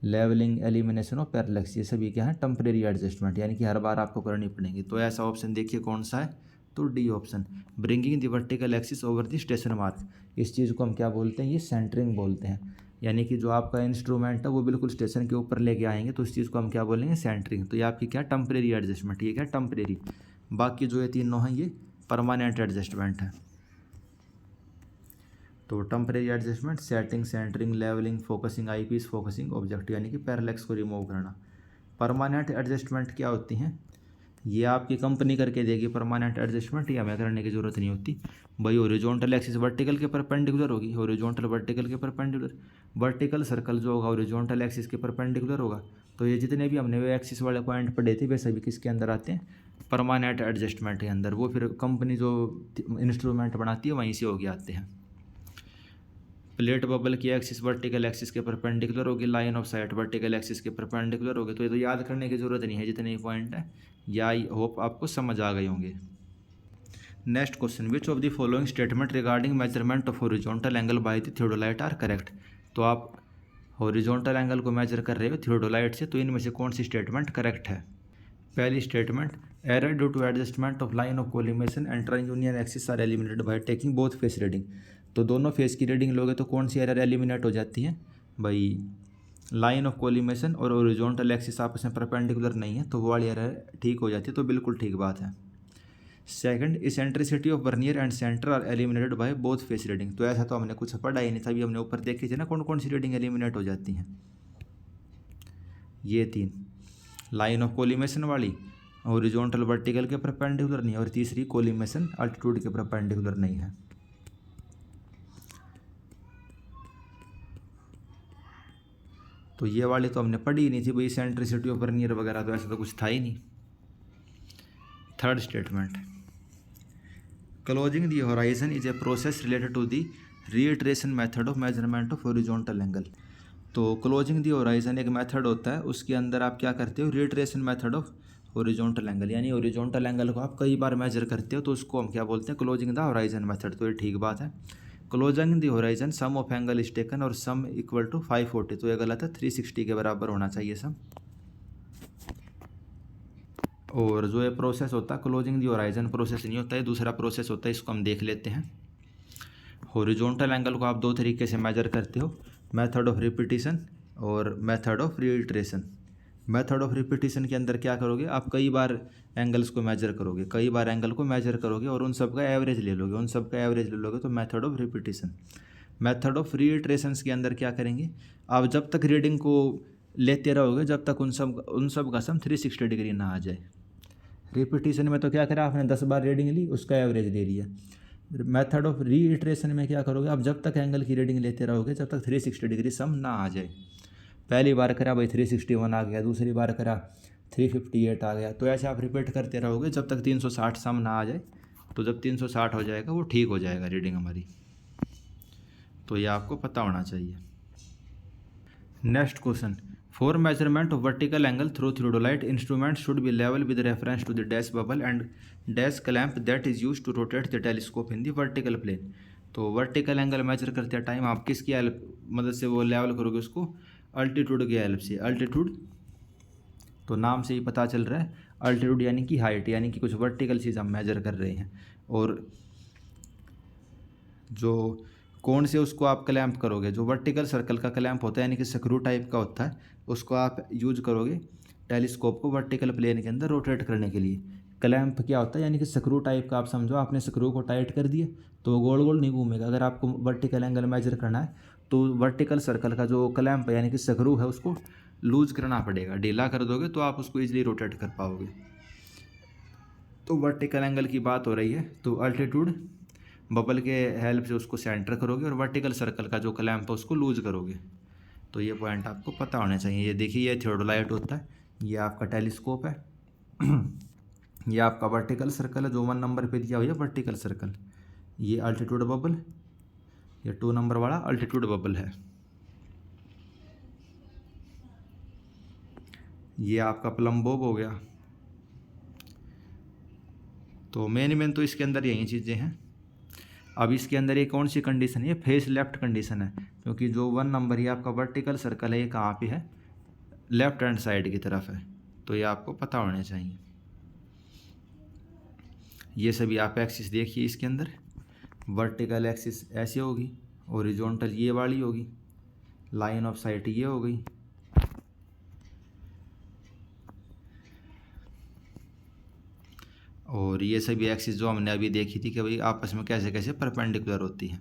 लेवलिंग, एलिमिनेशन और पैरेलैक्स, ये सभी क्या है टेम्परेरी एडजस्टमेंट, यानी कि हर बार आपको करनी पड़ेगी। तो ऐसा ऑप्शन देखिए कौन सा है, तो D option, bringing the vertical axis over the station mark. इस चीज़ को हम क्या बोलते हैं, ये सेंटरिंग बोलते हैं, यानी कि जो आपका इंस्ट्रूमेंट है वो बिल्कुल स्टेशन के ऊपर लेके आएंगे, तो इस चीज़ को हम क्या बोलेंगे, सेंटरिंग। तो ये आपकी क्या टेम्परेरी एडजस्टमेंट, ये क्या टेम्परेरी। बाकी जो ये तीनों हैं ये परमानेंट एडजस्टमेंट है। तो temporary adjustment, setting, centring, levelling, focusing eye piece, focusing object, यानी कि पैरेलैक्स को रिमूव करना। परमानेंट एडजस्टमेंट क्या होती हैं, ये आपकी कंपनी करके देगी परमानेंट एडजस्टमेंट, ये हमें करने की ज़रूरत नहीं होती भाई। हॉरिजॉन्टल एक्सिस वर्टिकल के परपेंडिकुलर होगी, हॉरिजॉन्टल वर्टिकल के परपेंडिकुलर, वर्टिकल सर्कल जो होगा हॉरिजॉन्टल एक्सिस के परपेंडिकुलर होगा। तो ये जितने भी हमने वे एक्सिस वाले पॉइंट पढ़े थे वे सभी किसके अंदर आते हैं, परमानेंट एडजस्टमेंट के अंदर। वो फिर कंपनी जो इंस्ट्रूमेंट बनाती है वहीं से होके आते हैं। प्लेट बबल की एक्सिस वर्टिकल एक्सिस के परपेंडिकुलर होगी, line of site vertical axis के परपेंडिकुलर होगी। तो ये तो याद करने की ज़रूरत नहीं है जितने पॉइंट है, या आई होप आपको समझ आ गए होंगे। Next question, which of the following statement regarding measurement of horizontal angle by the theodolite are correct. तो आप हॉरिजॉन्टल एंगल को मेजर कर रहे हो थियोडोलाइट से, तो इनमें से कौन सी स्टेटमेंट करेक्ट है। पहली statement, error due to adjustment of line of collimation and trunnion axis are eliminated by taking both face reading. तो दोनों फेस की रीडिंग लोगे तो कौन सी एरर एलिमिनेट हो जाती है भाई, लाइन ऑफ कोलिमेशन और हॉरिजॉन्टल एक्सिस आपस में परपेंडिकुलर नहीं है, तो वो वाली एरर ठीक हो जाती है। तो बिल्कुल ठीक बात है। Second, eccentricity of vernier and centre are eliminated by both face reading. तो ऐसा तो हमने कुछ पढ़ा ही नहीं था, अभी हमने ऊपर देखी थी ना कौन कौन सी रीडिंग एलिमिनेट हो जाती हैं। ये 3, लाइन ऑफ कोलिमेशन वाली, हॉरिजॉन्टल वर्टिकल के परपेंडिकुलर नहीं, और तीसरी कोलिमेशन अल्टीट्यूड के परपेंडिकुलर नहीं है। तो ये वाली तो हमने पढ़ी ही नहीं थी भाई, इसेंट्रिसिटी ऑफ वर्नियर वगैरह, तो ऐसा तो कुछ था ही नहीं। Third statement, closing the horizon is a process related to the reiteration method of measurement of horizontal angle. तो क्लोजिंग द होराइजन एक मेथड होता है, उसके अंदर आप क्या करते हो, reiteration method of horizontal angle, यानी हॉरिजॉन्टल एंगल को आप कई बार मेजर करते हो, तो उसको हम क्या बोलते हैं, क्लोजिंग द होराइजन मेथड। तो ये ठीक बात है। Closing the horizon sum of angle is taken और सम इक्वल टू 540, तो ये गलत है, 360 के बराबर होना चाहिए सम। और जो ये प्रोसेस होता है क्लोजिंग दी होराइजन प्रोसेस नहीं होता है, दूसरा प्रोसेस होता है, इसको हम देख लेते हैं। हॉरिजॉन्टल एंगल को आप दो तरीके से मेजर करते हो, मेथड ऑफ रिपीटिशन और method of reiteration. Method of repetition के अंदर क्या करोगे, आप कई बार एंगल्स को मेजर करोगे, कई बार एंगल को मेजर करोगे और उन सब का एवरेज ले लोगे, उन सब का एवरेज ले लोगे, तो method of repetition. Method of reiterations के अंदर क्या करेंगे, आप जब तक रीडिंग को लेते रहोगे जब तक उन सब का सम 360 डिग्री ना आ जाए। रिपीटिशन में तो क्या करा आपने, 10 बार रीडिंग ली, उसका एवरेज ले लिया। मेथड ऑफ रीइटरेशन में क्या करोगे आप, जब तक एंगल की रीडिंग लेते रहोगे जब तक 360 डिग्री सम ना आ जाए। पहली बार करा भाई 361 आ गया, दूसरी बार करा 358 आ गया, तो ऐसे आप रिपीट करते रहोगे जब तक 360 सम ना आ जाए। तो जब 360 हो जाएगा वो ठीक हो जाएगा रीडिंग हमारी। तो ये आपको पता होना चाहिए। Next question, for measurement of vertical angle through theodolite instrument should be level with reference to the dash bubble and dash clamp that is use to rotate the telescope in the vertical plane. तो वर्टिकल एंगल मेजर करते टाइम आप किसकी हेल्प मदद से वो लेवल करोगे उसको, अल्टीट्यूड की हेल्प से। अल्टीट्यूड तो नाम से ही पता चल रहा है, अल्टीट्यूड यानी कि हाइट, यानी कि कुछ वर्टिकल चीज़ हम मेजर कर रहे हैं। और जो कौन से उसको आप क्लैंप करोगे, जो वर्टिकल सर्कल का क्लैंप होता है यानी कि स्क्रू टाइप का होता है, उसको आप यूज करोगे टेलीस्कोप को वर्टिकल प्लेन के अंदर रोटेट करने के लिए। क्लैंप क्या होता है, यानी कि स्क्रू टाइप का। आप समझो आपने स्क्रू को टाइट कर दिया तो वो गोल गोल नहीं घूमेगा। अगर आपको वर्टिकल एंगल मेजर करना है तो वर्टिकल सर्कल का जो क्लैंप है यानी कि स्क्रू है उसको लूज करना पड़ेगा। ढीला कर दोगे तो आप उसको ईजिली रोटेट कर पाओगे। तो वर्टिकल एंगल की बात हो रही है, तो अल्टीट्यूड बबल के हेल्प से उसको सेंटर करोगे और वर्टिकल सर्कल का जो क्लैंप है उसको लूज करोगे। तो ये पॉइंट आपको पता होने चाहिए। ये देखिए, ये थियोडोलाइट होता है, ये आपका टेलीस्कोप है ये आपका वर्टिकल सर्कल है जो 1 नंबर पे दिया हुआ है वर्टिकल सर्कल। ये अल्टीट्यूड बबल, ये 2 नंबर वाला अल्टीट्यूड बबल है। ये आपका प्लम बॉब हो गया। तो मेन तो इसके अंदर यही चीज़ें हैं। अब इसके अंदर ये कौन सी कंडीशन है, ये फेस लेफ्ट कंडीशन है, क्योंकि जो 1 नंबर ये आपका वर्टिकल सर्कल है ये कहाँ पे है, लेफ्ट हैंड साइड की तरफ है। तो ये आपको पता होने चाहिए। ये सभी आप एक्सिस देखिए, इसके अंदर वर्टिकल एक्सिस ऐसी होगी, हॉरिजॉन्टल ये वाली होगी, लाइन ऑफ साइट ये हो गई, और ये सभी एक्सिस जो हमने अभी देखी थी कि भाई आपस में कैसे कैसे परपेंडिकुलर होती हैं।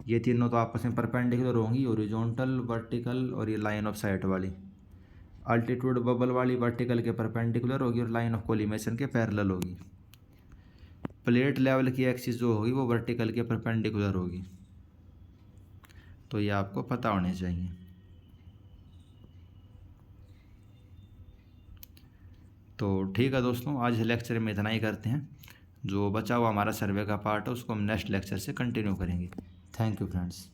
ये तीनों तो आपस में परपेंडिकुलर होंगी, हॉरिजॉन्टल, वर्टिकल और ये लाइन ऑफ साइट वाली। अल्टीट्यूड बबल वाली वर्टिकल के परपेंडिकुलर होगी और लाइन ऑफ कोलिमेशन के पैरेलल होगी। प्लेट लेवल की एक्सिस जो होगी वो वर्टिकल के परपेंडिकुलर होगी। तो ये आपको पता होने चाहिए। तो ठीक है दोस्तों, आज लेक्चर में इतना ही करते हैं। जो बचा हुआ हमारा सर्वे का पार्ट है उसको हम नेक्स्ट लेक्चर से कंटिन्यू करेंगे। Thank you friends.